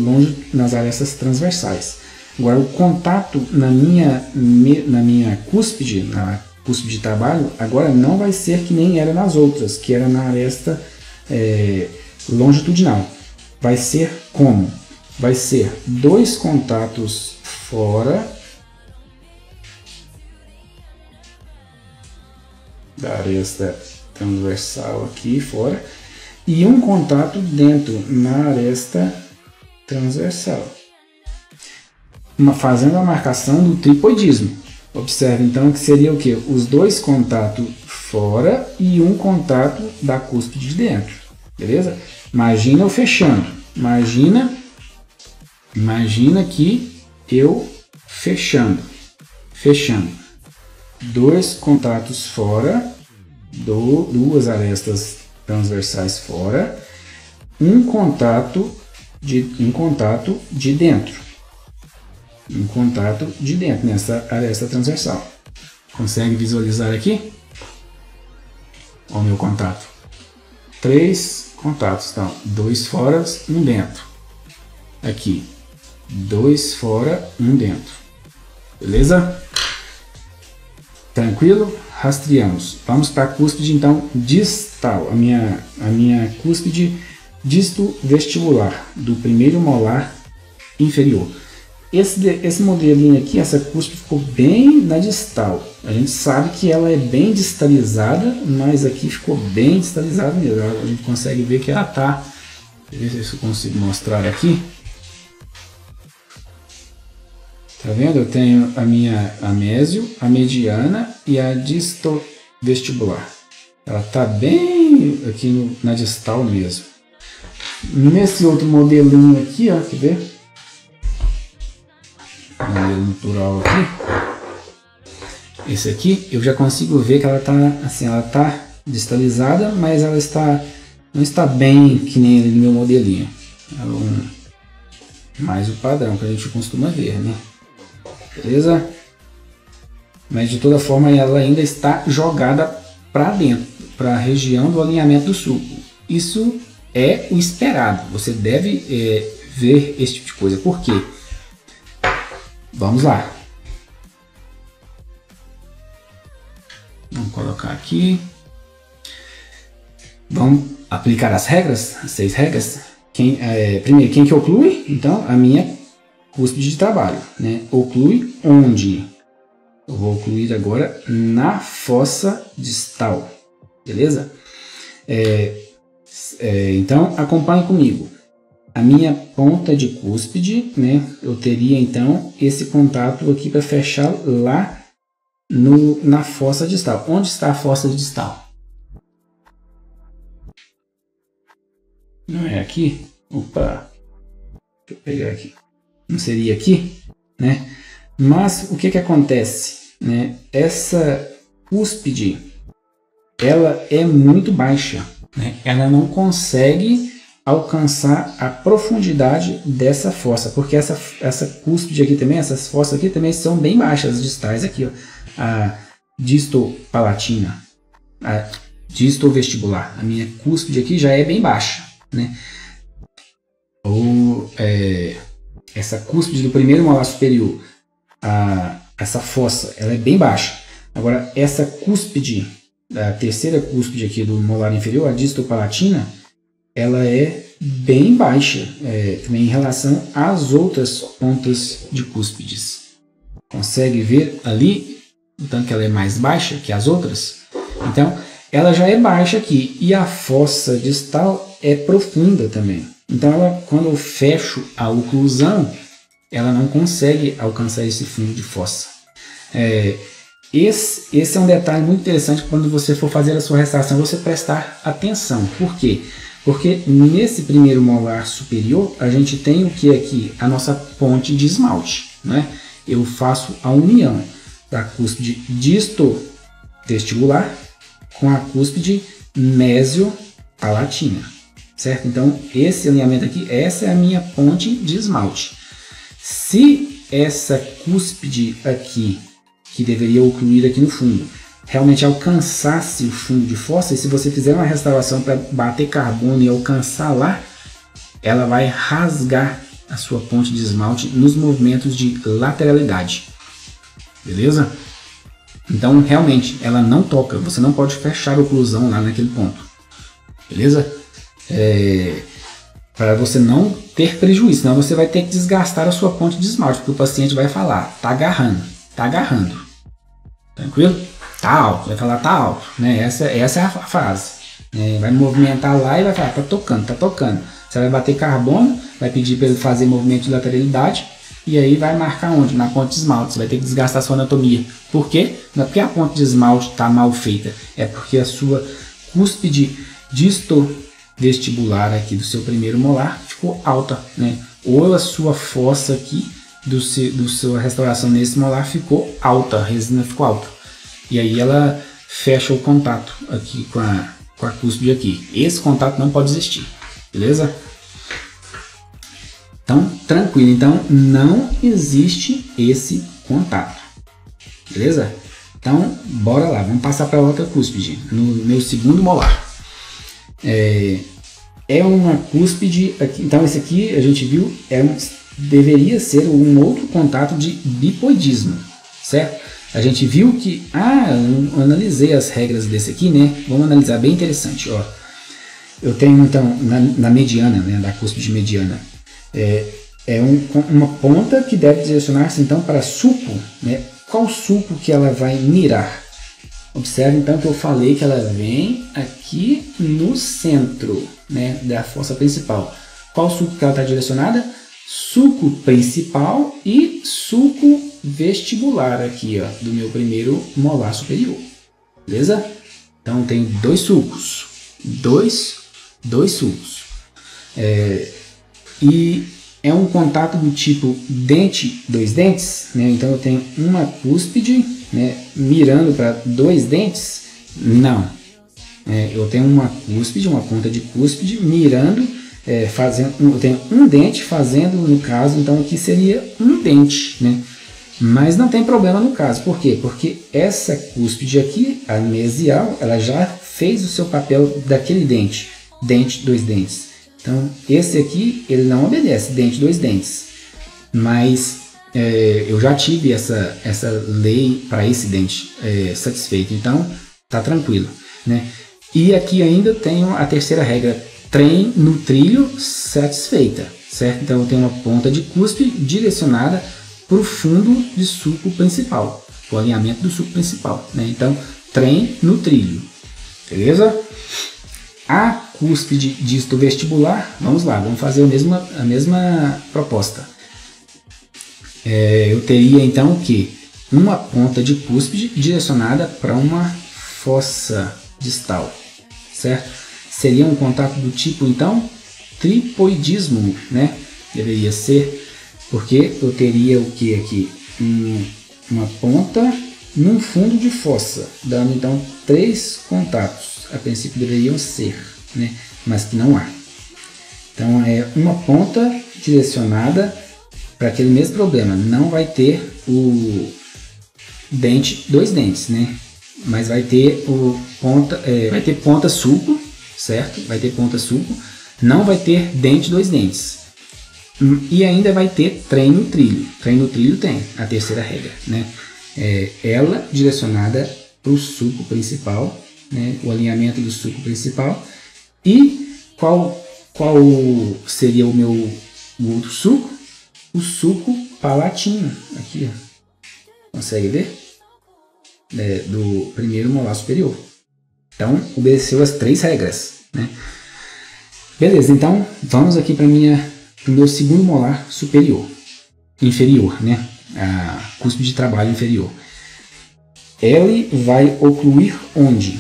transversais. Agora, o contato na minha cúspide, na cúspide de trabalho, agora não vai ser que nem era nas outras, que era na aresta longitudinal. Vai ser como? Vai ser 2 contatos fora da aresta transversal aqui fora e um contato dentro na aresta transversal, fazendo a marcação do tripoidismo. Observe então que seria o que? Os 2 contatos fora e um contato da cúspide de dentro, beleza? Imagina eu fechando, imagina que eu fechando, 2 contatos fora, 2 arestas transversais fora, um contato de dentro, nessa aresta transversal. Consegue visualizar aqui? Olha o meu contato. 3 contatos, então 2 fora, 1 dentro. Aqui, 2 fora, 1 dentro. Beleza? Tranquilo? Rastreamos. Vamos para a cúspide então distal, a minha cúspide disto-vestibular do primeiro molar inferior. Esse modelinho aqui, essa cúspide ficou bem na distal. A gente sabe que ela é bem distalizada, mas aqui ficou bem distalizada mesmo. A gente consegue ver que ela está. Deixa eu ver se eu consigo mostrar aqui. Tá vendo? Eu tenho a minha amésio, a mediana e a distovestibular. Ela tá bem aqui na distal mesmo. Nesse outro modelinho aqui, ó, quer ver? modelo no plural aqui. Esse aqui eu já consigo ver que ela está assim, ela está distalizada, mas ela não está bem que nem no meu modelinho. Mais o padrão que a gente costuma ver, né? Beleza? Mas de toda forma ela ainda está jogada para dentro, para a região do alinhamento do sulco. Isso é o esperado. Você deve ver esse tipo de coisa. Por quê? Vamos lá. Vamos colocar aqui. Vamos aplicar as regras, as 6 regras. Primeiro, quem que oclui? Então, a minha cúspide de trabalho, né? Oclui onde? Eu vou ocluir agora na fossa distal, beleza? Então, acompanhe comigo. A minha ponta de cúspide, né? Eu teria então esse contato aqui para fechar lá na fossa distal. Onde está a fossa distal? Não é aqui? Opa! Deixa eu pegar aqui. Não seria aqui, né? Mas o que acontece, né? Essa cúspide, ela é muito baixa, né? Ela não consegue alcançar a profundidade dessa fossa, porque essa cúspide aqui também, essas fossas aqui também são bem baixas, as distais aqui, ó. A distopalatina, a distovestibular, a minha cúspide aqui já é bem baixa, né? Essa cúspide do primeiro molar superior, essa fossa, ela é bem baixa. Agora, essa cúspide, a terceira cúspide aqui do molar inferior, a distopalatina, ela é bem baixa também em relação às outras pontas de cúspides. Consegue ver ali o tanto que ela é mais baixa que as outras? Então, ela já é baixa aqui e a fossa distal é profunda também. Então, quando eu fecho a oclusão, ela não consegue alcançar esse fundo de fossa. Esse é um detalhe muito interessante quando você for fazer a sua restauração, você prestar atenção. Por quê? Porque nesse primeiro molar superior, a gente tem o que aqui? A nossa ponte de esmalte, né? Eu faço a união da cúspide distovestibular com a cúspide mesiopalatina, certo? Então, esse alinhamento aqui, essa é a minha ponte de esmalte. Se essa cúspide aqui, que deveria ocluir aqui no fundo, realmente alcançasse o fundo de fossa, e se você fizer uma restauração para bater carbono e alcançar lá, ela vai rasgar a sua ponte de esmalte nos movimentos de lateralidade, beleza? Então realmente ela não toca, você não pode fechar a oclusão lá naquele ponto, beleza? Para você não ter prejuízo, senão você vai ter que desgastar a sua ponte de esmalte, porque o paciente vai falar, tá agarrando, tranquilo? Tá alto, vai falar tá alto, né? Essa é a frase. Vai movimentar lá e vai falar tá tocando. Você vai bater carbono, vai pedir para ele fazer movimento de lateralidade e aí vai marcar onde? Na ponte de esmalte. Você vai ter que desgastar a sua anatomia. Por quê? Não é porque a ponte de esmalte está mal feita, é porque a sua cúspide distovestibular aqui do seu primeiro molar ficou alta, né? Ou a sua fossa aqui do sua restauração nesse molar ficou alta, a resina ficou alta. E aí ela fecha o contato aqui com a cúspide aqui. Esse contato não pode existir, beleza? Então, tranquilo. Então, não existe esse contato, beleza? Então, bora lá. Vamos passar para outra cúspide, no meu segundo molar. É uma cúspide aqui. Então, esse aqui a gente viu deveria ser um outro contato de bipoidismo, certo? A gente viu que, eu analisei as regras desse aqui, né? Vamos analisar, bem interessante, ó. Eu tenho então, na mediana, né, da cúspide mediana, uma ponta que deve direcionar-se então para sulco, né? Qual sulco que ela vai mirar? Observe então que eu falei que ela vem aqui no centro, né, da fossa principal. Qual sulco que ela está direcionada? Sulco principal e sulco vestibular aqui, ó, do meu primeiro molar superior, beleza? Então tem dois sulcos, dois sulcos, e é um contato do tipo dente, dois dentes, né? Então eu tenho uma cúspide, né, mirando para dois dentes? Não. Eu tenho uma cúspide, uma ponta de cúspide mirando, eu tenho um dente fazendo, no caso, então aqui seria um dente, né? Mas não tem problema no caso. Por quê? Porque essa cúspide aqui, a mesial, ela já fez o seu papel daquele dente, dois dentes. Então, esse aqui, ele não obedece, dente, dois dentes. Mas eu já tive essa lei para esse dente satisfeito. Então, tá tranquilo, né? E aqui ainda tenho a terceira regra, trem no trilho satisfeita, certo? Então, eu tenho uma ponta de cúspide direcionada para o fundo de suco principal, o alinhamento do suco principal, né? Então, trem no trilho, beleza? A cúspide disto vestibular, vamos lá, vamos fazer a mesma proposta. Eu teria então o que? Uma ponta de cúspide direcionada para uma fossa distal, certo? Seria um contato do tipo então tripoidismo, né? Deveria ser, porque eu teria o que aqui? Uma ponta num fundo de fossa, dando então 3 contatos. A princípio deveriam ser, né? Mas que não há. Então é uma ponta direcionada para aquele mesmo problema. Não vai ter o dente, dois dentes, né? Mas vai ter vai ter ponta sulco, certo? Vai ter ponta sulco. Não vai ter dente, dois dentes. E ainda vai ter trem no trilho. Trem no trilho tem a terceira regra, né? Ela direcionada para o sulco principal, né? O alinhamento do sulco principal. E qual seria o outro sulco? O sulco palatino. Aqui, ó. Consegue ver? Do primeiro molar superior. Então, obedeceu as 3 regras, né? Beleza, então vamos aqui para o meu segundo molar inferior, né? A cúspide de trabalho inferior. Ele vai ocluir onde?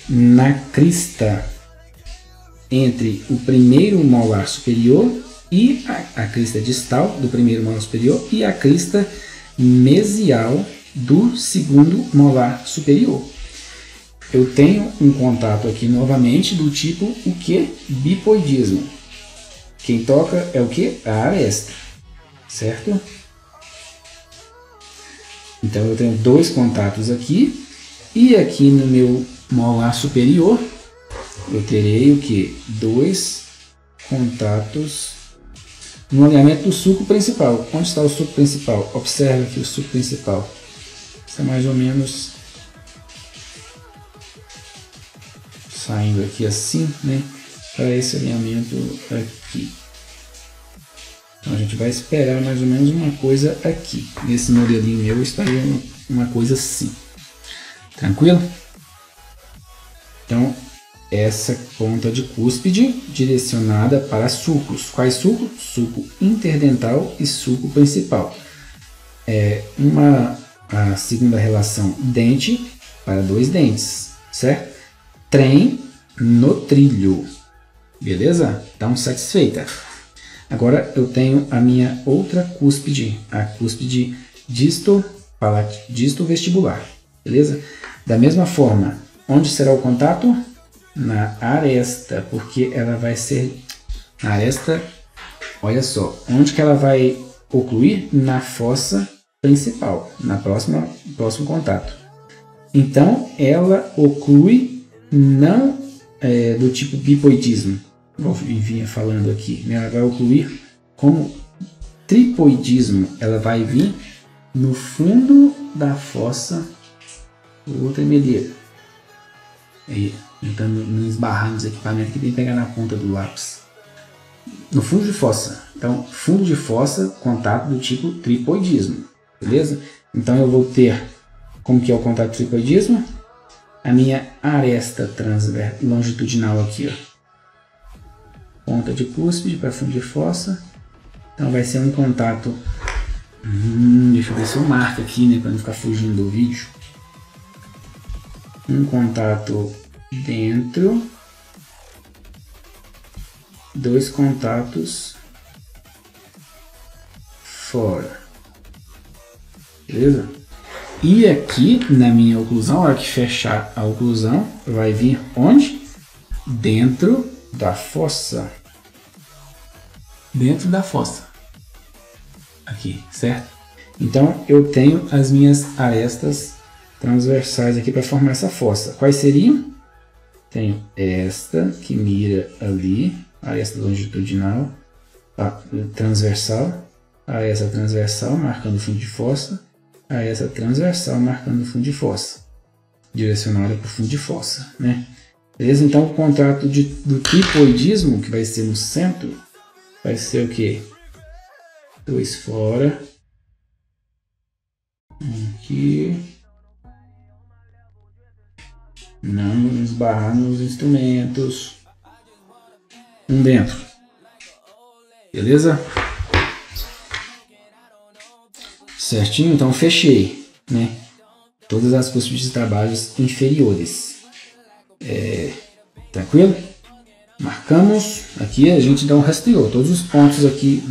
Na crista entre o primeiro molar superior e a crista distal do primeiro molar superior e a crista mesial do segundo molar superior. Eu tenho um contato aqui novamente do tipo o que? Bipoidismo. Quem toca é o que? A aresta, certo? Então eu tenho 2 contatos aqui e aqui no meu molar superior eu terei o que? 2 contatos no alinhamento do sulco principal. Onde está o sulco principal? Observe aqui o sulco principal. Está mais ou menos saindo aqui assim, né? Para esse alinhamento aqui. Então a gente vai esperar mais ou menos uma coisa aqui. Nesse modelinho meu estaria uma coisa assim. Tranquilo? Então essa ponta de cúspide direcionada para sulcos. Quais sulcos? Sulco interdental e sulco principal. A segunda relação dente para 2 dentes, certo? Trem no trilho. Beleza? Então satisfeita. Agora eu tenho a minha outra cúspide, a cúspide disto vestibular. Beleza? Da mesma forma, onde será o contato? Na aresta, porque ela vai ser na aresta. Olha só, onde que ela vai ocluir? Na fossa principal, próximo contato. Então ela oclui não do tipo bipoidismo, eu vinha falando aqui, né? Ela vai ocluir como tripoidismo. Ela vai vir no fundo da fossa ultramedeira. Aí, tentando não esbarrar nos equipamentos que tem que pegar na ponta do lápis. No fundo de fossa. Então, fundo de fossa, contato do tipo tripoidismo. Beleza? Então eu vou ter, como que é o contato tripoidismo? A minha aresta longitudinal aqui, ó. Ponta de cúspide para fundo de fossa. Então vai ser um contato. Deixa eu ver se eu marco aqui, né, para não ficar fugindo do vídeo. Um contato dentro, 2 contatos fora. Beleza? E aqui na minha oclusão, a hora que fechar a oclusão, vai vir onde? Dentro da fossa. Dentro da fossa. Aqui, certo? Então eu tenho as minhas arestas transversais aqui para formar essa fossa. Quais seriam? Tenho esta que mira ali, aresta longitudinal, transversal, aresta transversal marcando o fundo de fossa, aresta transversal marcando o fundo de fossa, direcionada para o fundo de fossa, né? Beleza? Então o contrato do tripoidismo, que vai ser no centro, vai ser o que? 2 fora, aqui, não esbarrar nos instrumentos, dentro, beleza? Certinho? Então fechei, né? Todas as cúspides de trabalhos inferiores. Tranquilo? Marcamos, aqui a gente dá um rastreou, todos os pontos aqui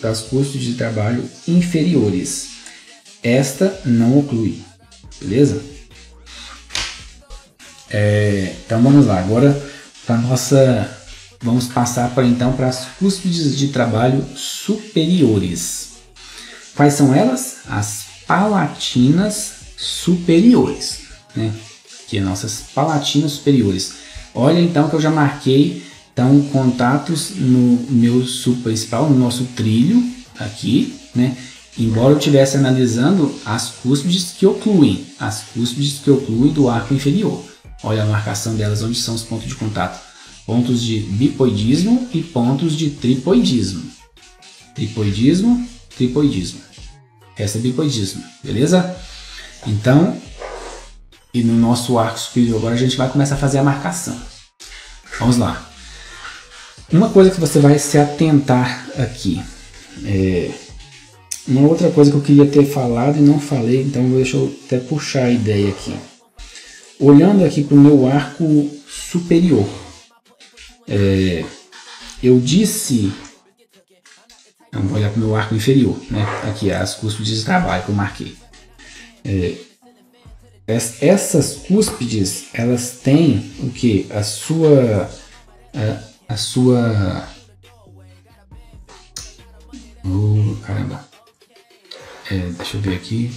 das cúspides de trabalho inferiores. Esta não oclui, beleza? Então vamos lá, agora vamos passar então para as cúspides de trabalho superiores. Quais são elas? As palatinas superiores, né? Aqui nossas palatinas superiores. Olha então que eu já marquei então contatos no meu suco principal, no nosso trilho aqui, né? Embora eu estivesse analisando as cúspides que ocluem, do arco inferior. Olha a marcação delas, onde são os pontos de contato. Pontos de bipoidismo e pontos de tripoidismo. Tripoidismo, tripoidismo. Essa é bipoidismo, beleza? Então, e no nosso arco superior agora a gente vai começar a fazer a marcação. Vamos lá. Uma coisa que você vai se atentar aqui. Uma outra coisa que eu queria ter falado e não falei, então deixa eu até puxar a ideia aqui. Olhando aqui para o meu arco superior, eu disse... Então, vou olhar para o meu arco inferior, né? Aqui as cúspides de trabalho que eu marquei. Essas cúspides, elas têm o que? A sua... caramba. Deixa eu ver aqui.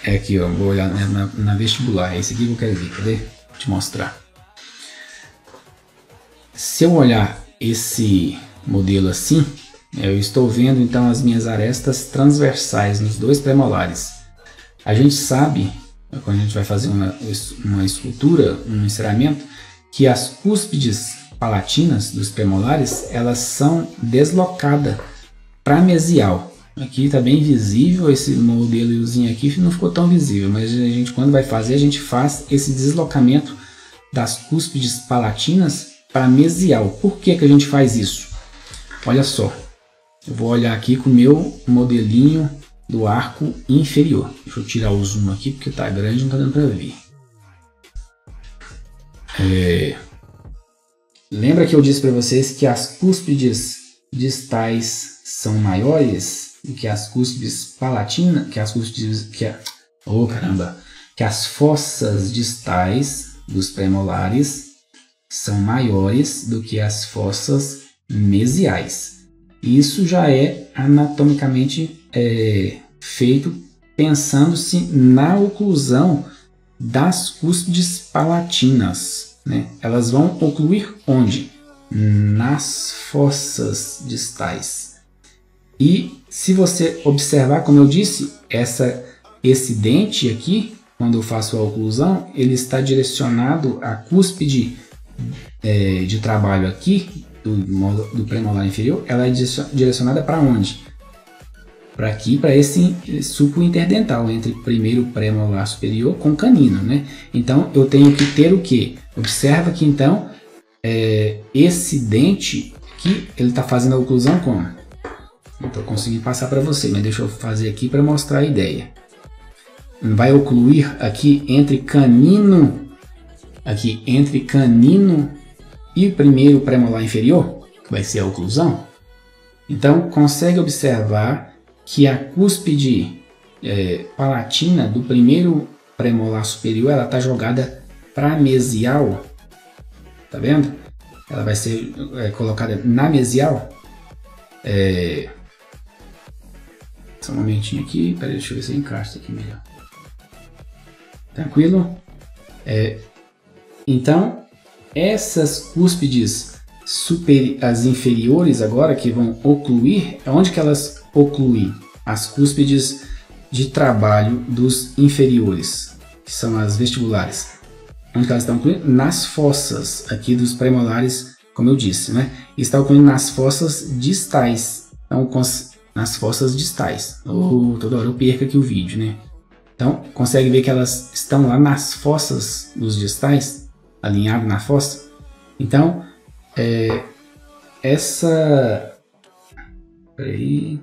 Aqui, ó, vou olhar na vestibular. É esse aqui que eu quero ver. Cadê? Vou te mostrar. Se eu olhar esse modelo assim, eu estou vendo então as minhas arestas transversais nos 2 premolares. A gente sabe, quando a gente vai fazer uma escultura, um enceramento, que as cúspides palatinas dos premolares, elas são deslocadas para mesial. Aqui está bem visível, esse modelozinho aqui não ficou tão visível, mas a gente, quando vai fazer, a gente faz esse deslocamento das cúspides palatinas para mesial. Por que que a gente faz isso? Olha só, eu vou olhar aqui com o meu modelinho do arco inferior. Deixa eu tirar o zoom aqui porque está grande e não está dando para ver. Lembra que eu disse para vocês que as cúspides distais são maiores do que as cúspides palatinas, que as fossas distais dos premolares são maiores do que as fossas mesiais. Isso já é anatomicamente feito pensando-se na oclusão das cúspides palatinas, né? Elas vão ocluir onde? Nas fossas distais. E se você observar, como eu disse, esse dente aqui, quando eu faço a oclusão, ele está direcionado à cúspide de trabalho aqui, do premolar inferior, ela é direcionada para onde? Para aqui, para esse sulco interdental, entre primeiro premolar superior com canino, né? Então, eu tenho que ter o que? Observa que, então, esse dente aqui, ele está fazendo a oclusão como? Não estou conseguindo passar para você, mas deixa eu fazer aqui para mostrar a ideia. Vai ocluir aqui entre canino e primeiro premolar inferior, que vai ser a oclusão. Então, consegue observar que a cúspide palatina do primeiro premolar superior, ela está jogada para mesial. Tá vendo? Ela vai ser colocada na mesial. Só um momentinho aqui. Peraí, deixa eu ver se eu encaixo aqui melhor. Tranquilo? Então, essas cúspides as inferiores agora que vão ocluir, onde que elas ocluem? As cúspides de trabalho dos inferiores, que são as vestibulares. Onde que elas estão ocluindo? Nas fossas aqui dos premolares, como eu disse, né? Está ocluindo nas fossas distais. Então, nas fossas distais. Toda hora eu perco aqui o vídeo, né? Então, consegue ver que elas estão lá nas fossas dos distais, alinhado na fossa. Então, Peraí.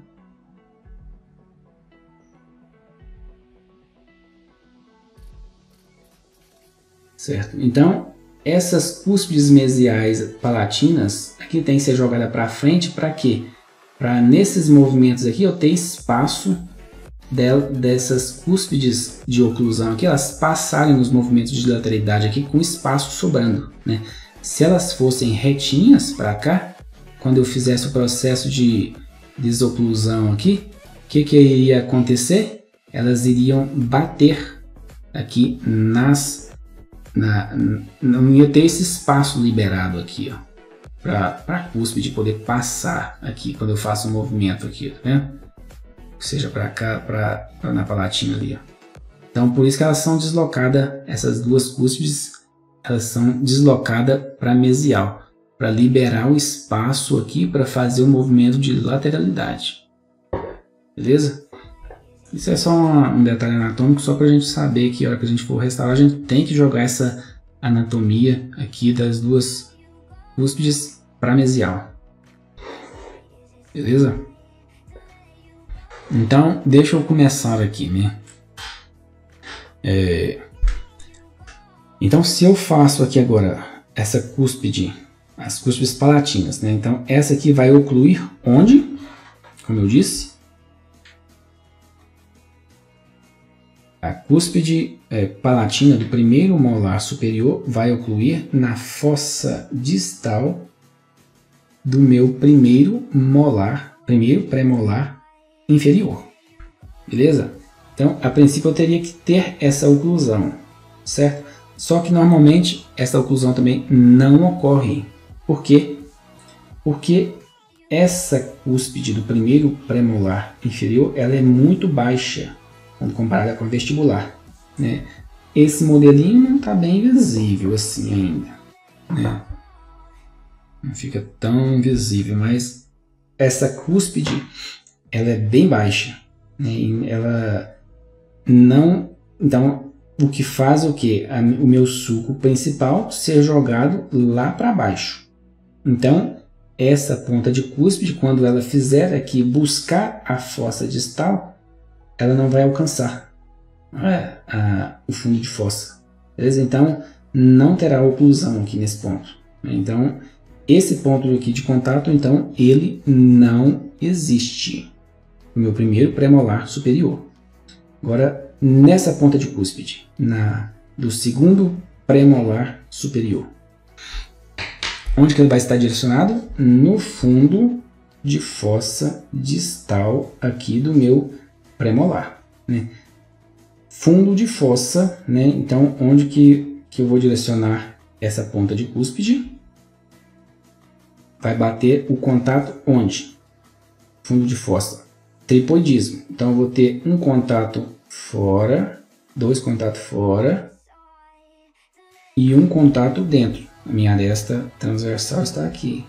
Certo. Então, essas cúspides mesiais palatinas aqui tem que ser jogada para frente para quê? Para nesses movimentos aqui eu ter espaço dessas cúspides de oclusão aqui, elas passarem nos movimentos de lateralidade aqui com espaço sobrando, né? Se elas fossem retinhas para cá, quando eu fizesse o processo de desoclusão aqui, o que iria acontecer? Elas iriam bater aqui não ia ter esse espaço liberado aqui, ó, para a cúspide poder passar aqui quando eu faço um movimento aqui, tá vendo? Seja para cá, na palatina ali, ó. Então, por isso que elas são deslocadas, essas duas cúspides, elas são deslocadas para mesial, para liberar o espaço aqui para fazer o movimento de lateralidade. Beleza? Isso é só um detalhe anatômico, só para a gente saber que a hora que a gente for restaurar, a gente tem que jogar essa anatomia aqui das duas cúspides para mesial. Beleza? Então, deixa eu começar aqui, né? Então, se eu faço aqui agora essa cúspide, as cúspides palatinas, né? Então, essa aqui vai ocluir onde? Como eu disse, a cúspide palatina do primeiro molar superior vai ocluir na fossa distal do meu primeiro premolar inferior. Beleza? Então, a princípio eu teria que ter essa oclusão, certo? Só que normalmente essa oclusão também não ocorre. Por quê? Porque essa cúspide do primeiro premolar inferior, ela é muito baixa quando comparada com a vestibular, né? Esse modelinho não está bem visível assim ainda, né? Não fica tão visível, mas essa cúspide ela é bem baixa, né? Ela não, então o que faz o que? O meu suco principal ser jogado lá para baixo. Então essa ponta de cúspide, quando ela fizer aqui buscar a fossa distal, ela não vai alcançar o fundo de fossa. Beleza? Então não terá oclusão aqui nesse ponto. Então esse ponto aqui de contato, então ele não existe no meu primeiro premolar superior. Agora nessa ponta de cúspide, do segundo premolar superior, onde que ele vai estar direcionado? No fundo de fossa distal aqui do meu premolar, né? Fundo de fossa, né? Então, onde que eu vou direcionar essa ponta de cúspide? Vai bater o contato onde? Fundo de fossa. Tripoidismo. Então, eu vou ter um contato fora, dois contatos fora e um contato dentro. A minha aresta transversal está aqui.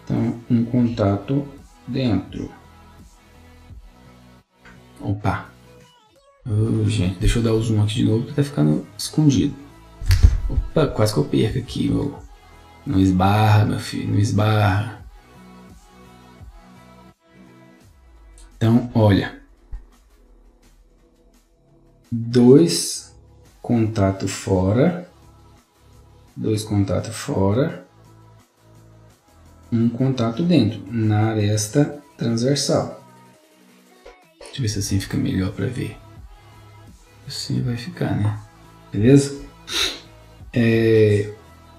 Então, um contato dentro. Opa! Gente, deixa eu dar o zoom aqui de novo, porque tá ficando escondido. Opa, quase que eu perco aqui. Não esbarra, meu filho, não esbarra. Então, olha. Dois contatos fora. Dois contatos fora. um contato dentro, na aresta transversal. Deixa eu ver se assim fica melhor para ver. Assim vai ficar, né? Beleza?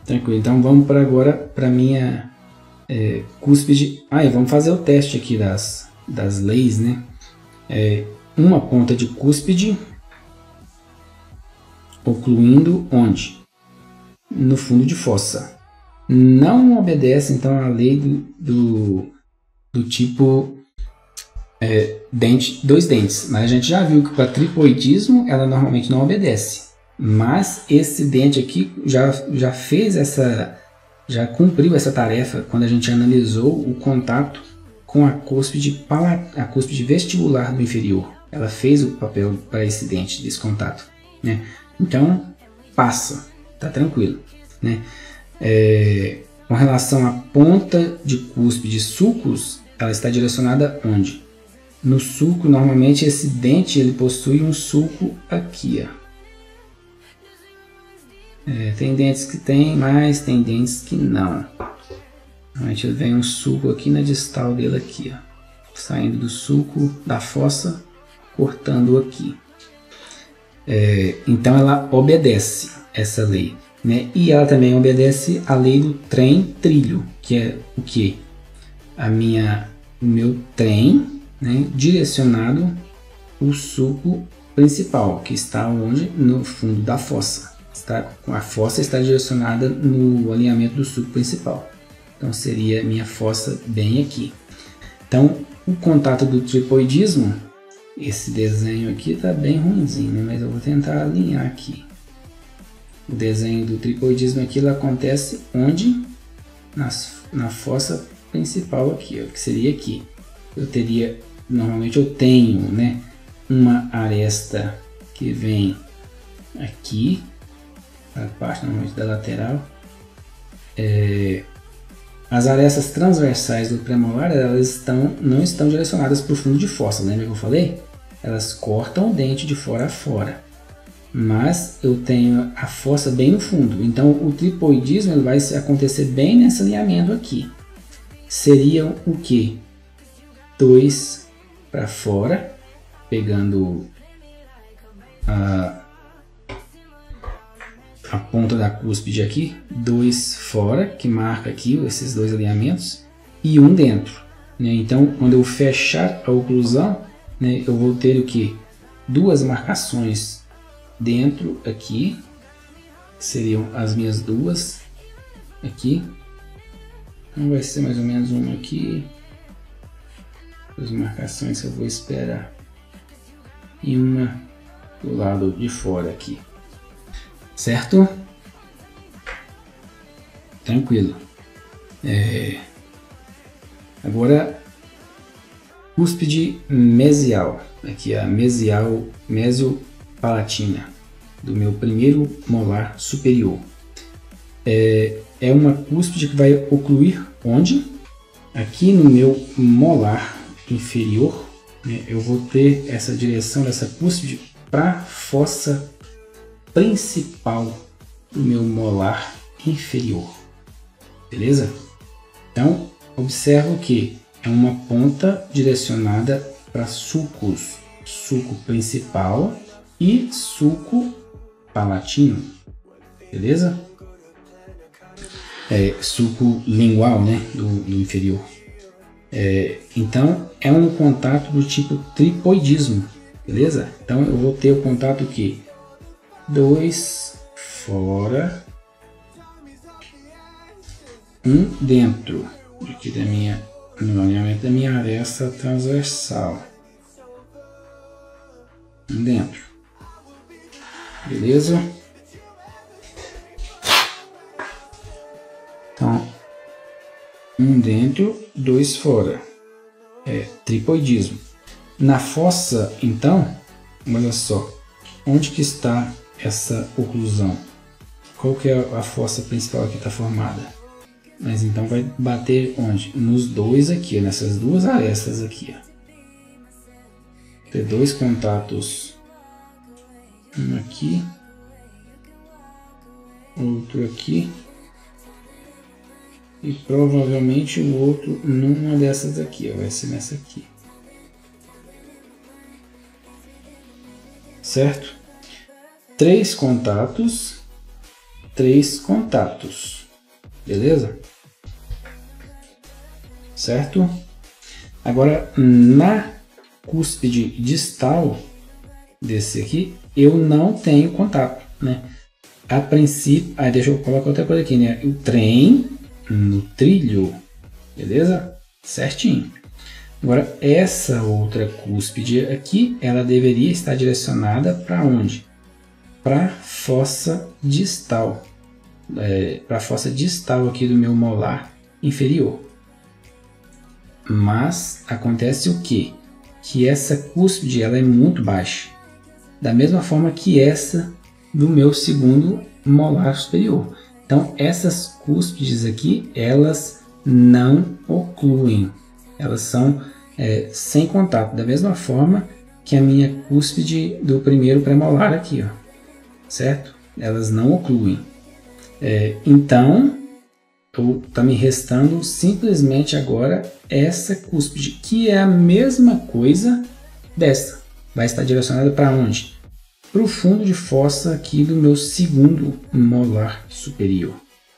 Tranquilo. Então vamos para agora para minha cúspide. E vamos fazer o teste aqui das leis, né? Uma ponta de cúspide ocluindo onde? No fundo de fossa. Não obedece então a lei do tipo dois dentes, mas a gente já viu que para tripoidismo ela normalmente não obedece. Mas esse dente aqui já fez já cumpriu essa tarefa quando a gente analisou o contato com a cúspide vestibular do inferior. Ela fez o papel para esse dente desse contato, né? Então passa, tá tranquilo, né? Com relação à ponta de cúspide de sulcos, ela está direcionada onde? No sulco, normalmente esse dente ele possui um sulco aqui, ó. Tem dentes que tem, mas tem dentes que não. Normalmente ele vem um sulco aqui na distal dele aqui, ó, saindo do sulco da fossa, cortando aqui. Então ela obedece essa lei, né? E ela também obedece a lei do trem-trilho, que é o que? O meu trem, né, direcionado o sulco principal, que está onde? No fundo da fossa. A fossa está direcionada no alinhamento do sulco principal. Então seria minha fossa bem aqui. Então o contato do tripoidismo, esse desenho aqui está bem ruimzinho, né? Mas eu vou tentar alinhar aqui. O desenho do tripoidismo aqui ele acontece onde? Na fossa principal aqui, ó, que seria aqui. Normalmente eu tenho, né, uma aresta que vem aqui, a parte normalmente da lateral. As arestas transversais do premolar elas não estão direcionadas para o fundo de fossa, lembra que eu falei? Elas cortam o dente de fora a fora, mas eu tenho a fossa bem no fundo, então o tripoidismo ele vai acontecer bem nesse alinhamento aqui. Seriam o que? 2 para fora, pegando a ponta da cúspide aqui, 2 fora, que marca aqui esses dois alinhamentos, e um dentro, né? Então, quando eu fechar a oclusão, né, eu vou ter o que? 2 marcações dentro aqui, que seriam as minhas duas aqui. Então vai ser mais ou menos uma aqui, 2 marcações que eu vou esperar, e uma do lado de fora aqui. Certo? Tranquilo. Agora, cúspide mesial. Aqui a mesiopalatina do meu primeiro molar superior. É uma cúspide que vai ocluir onde? Aqui no meu molar inferior, né, eu vou ter essa direção dessa cúspide para a fossa principal do meu molar inferior, beleza? Então observo que é uma ponta direcionada para sulcos, sulco principal e sulco palatino, beleza? Sulco lingual, né, do inferior. Então é um contato do tipo tripoidismo, beleza? Então eu vou ter o contato que 2 fora, 1 dentro aqui no alinhamento da minha aresta transversal, 1 dentro, beleza? Então 1 dentro, 2 fora, tripoidismo. Na fossa, então, olha só, onde que está essa oclusão? Qual que é a fossa principal que está formada? Mas então vai bater onde? Nos dois aqui, nessas duas arestas aqui, ó. Ter 2 contatos, um aqui, outro aqui, e provavelmente o outro numa dessas aqui, ó, vai ser nessa aqui. Certo? 3 contatos, 3 contatos, beleza? Certo? Agora, na cúspide distal desse aqui, eu não tenho contato, né? A princípio, deixa eu colocar outra coisa aqui, né? O trem no trilho, beleza? Certinho. Agora, essa outra cúspide aqui, ela deveria estar direcionada para onde? Para a fossa distal. Para a fossa distal aqui do meu molar inferior. Mas acontece o quê? Que essa cúspide ela é muito baixa. Da mesma forma que essa do meu segundo molar superior. Então, essas cúspides aqui, elas não ocluem. Elas são sem contato. Da mesma forma que a minha cúspide do primeiro premolar aqui, ó. Certo? Elas não ocluem. Então, está me restando simplesmente agora essa cúspide, que é a mesma coisa dessa. Vai estar direcionada para onde? Para o fundo de fossa aqui do meu segundo molar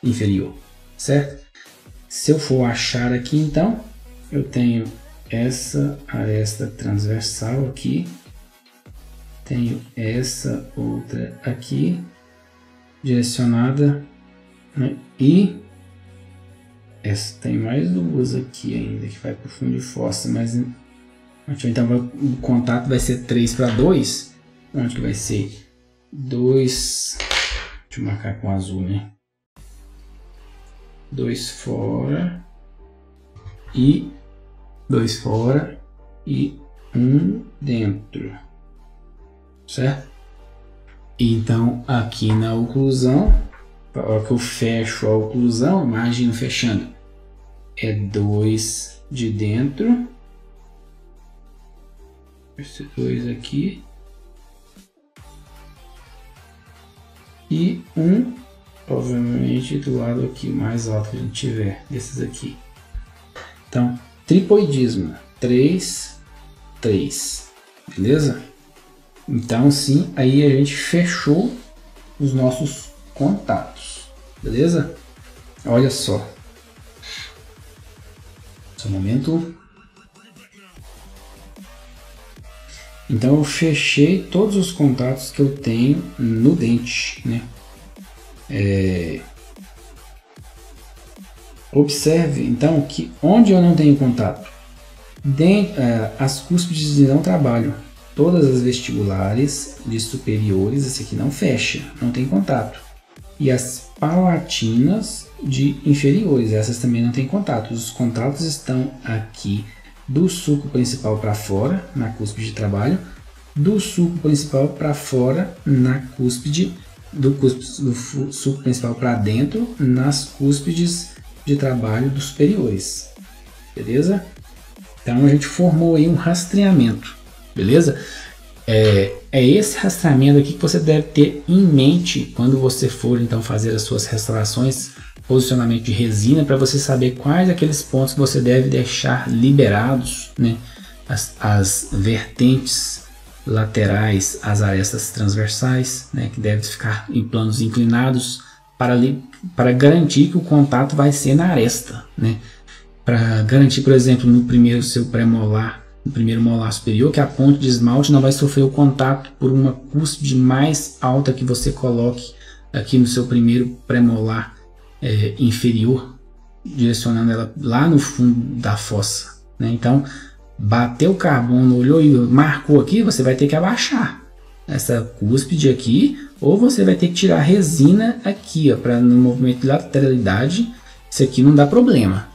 inferior, certo? Se eu for achar aqui, então, eu tenho essa aresta transversal aqui, tenho essa outra aqui, direcionada, né? E essa tem mais duas aqui ainda, que vai para o fundo de fossa, mas então o contato vai ser 3 para 2, onde que vai ser 2, deixa eu marcar com azul, né? 2 fora e 2 fora e 1 dentro, certo? Então aqui na oclusão, a hora que eu fecho a oclusão, imagino fechando, é 2 de dentro, esse 2 aqui, e 1 provavelmente do lado aqui mais alto que a gente tiver, desses aqui. Então, tripoidismo, 3, 3, beleza? Então sim, aí a gente fechou os nossos contatos, beleza? Olha só. Só um momento. Então eu fechei todos os contatos que eu tenho no dente, né? Observe então que onde eu não tenho contato, as cúspides não trabalham. Todas as vestibulares de superiores, esse aqui não fecha, não tem contato. E as palatinas de inferiores, essas também não tem contato. Os contatos estão aqui do sulco principal para fora, na cúspide de trabalho, do sulco principal para fora, na cúspide, do sulco principal para dentro, nas cúspides de trabalho dos superiores. Beleza? Então a gente formou aí um rastreamento. Beleza? É esse rastreamento aqui que você deve ter em mente quando você for então fazer as suas restaurações, posicionamento de resina, para você saber quais aqueles pontos que você deve deixar liberados, né? As vertentes laterais, as arestas transversais, né? Que devem ficar em planos inclinados para garantir que o contato vai ser na aresta, né? Para garantir, por exemplo, no primeiro seu premolar, no primeiro molar superior, que a ponte de esmalte não vai sofrer o contato por uma cúspide mais alta que você coloque aqui no seu primeiro premolar inferior, direcionando ela lá no fundo da fossa, né? Então, bateu o carbono, olhou e marcou aqui, você vai ter que abaixar essa cúspide aqui, ou você vai ter que tirar a resina aqui, para no movimento de lateralidade, isso aqui não dá problema.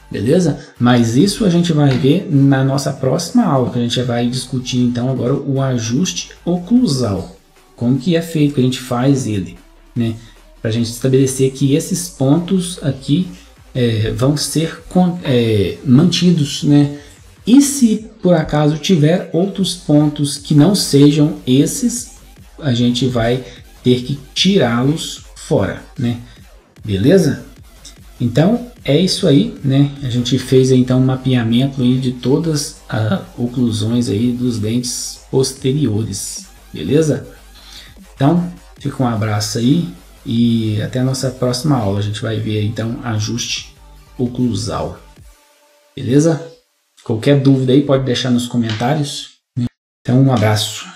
Beleza? Mas isso a gente vai ver na nossa próxima aula, que a gente vai discutir então agora o ajuste oclusal. Como que é feito, que a gente faz ele, né? Para a gente estabelecer que esses pontos aqui vão ser mantidos, né? E se por acaso tiver outros pontos que não sejam esses, a gente vai ter que tirá-los fora, né? Beleza? Então é isso aí, né? A gente fez então um mapeamento aí de todas as oclusões aí dos dentes posteriores, beleza? Então fica um abraço aí e até a nossa próxima aula. A gente vai ver então ajuste oclusal, beleza? Qualquer dúvida aí pode deixar nos comentários. Então um abraço.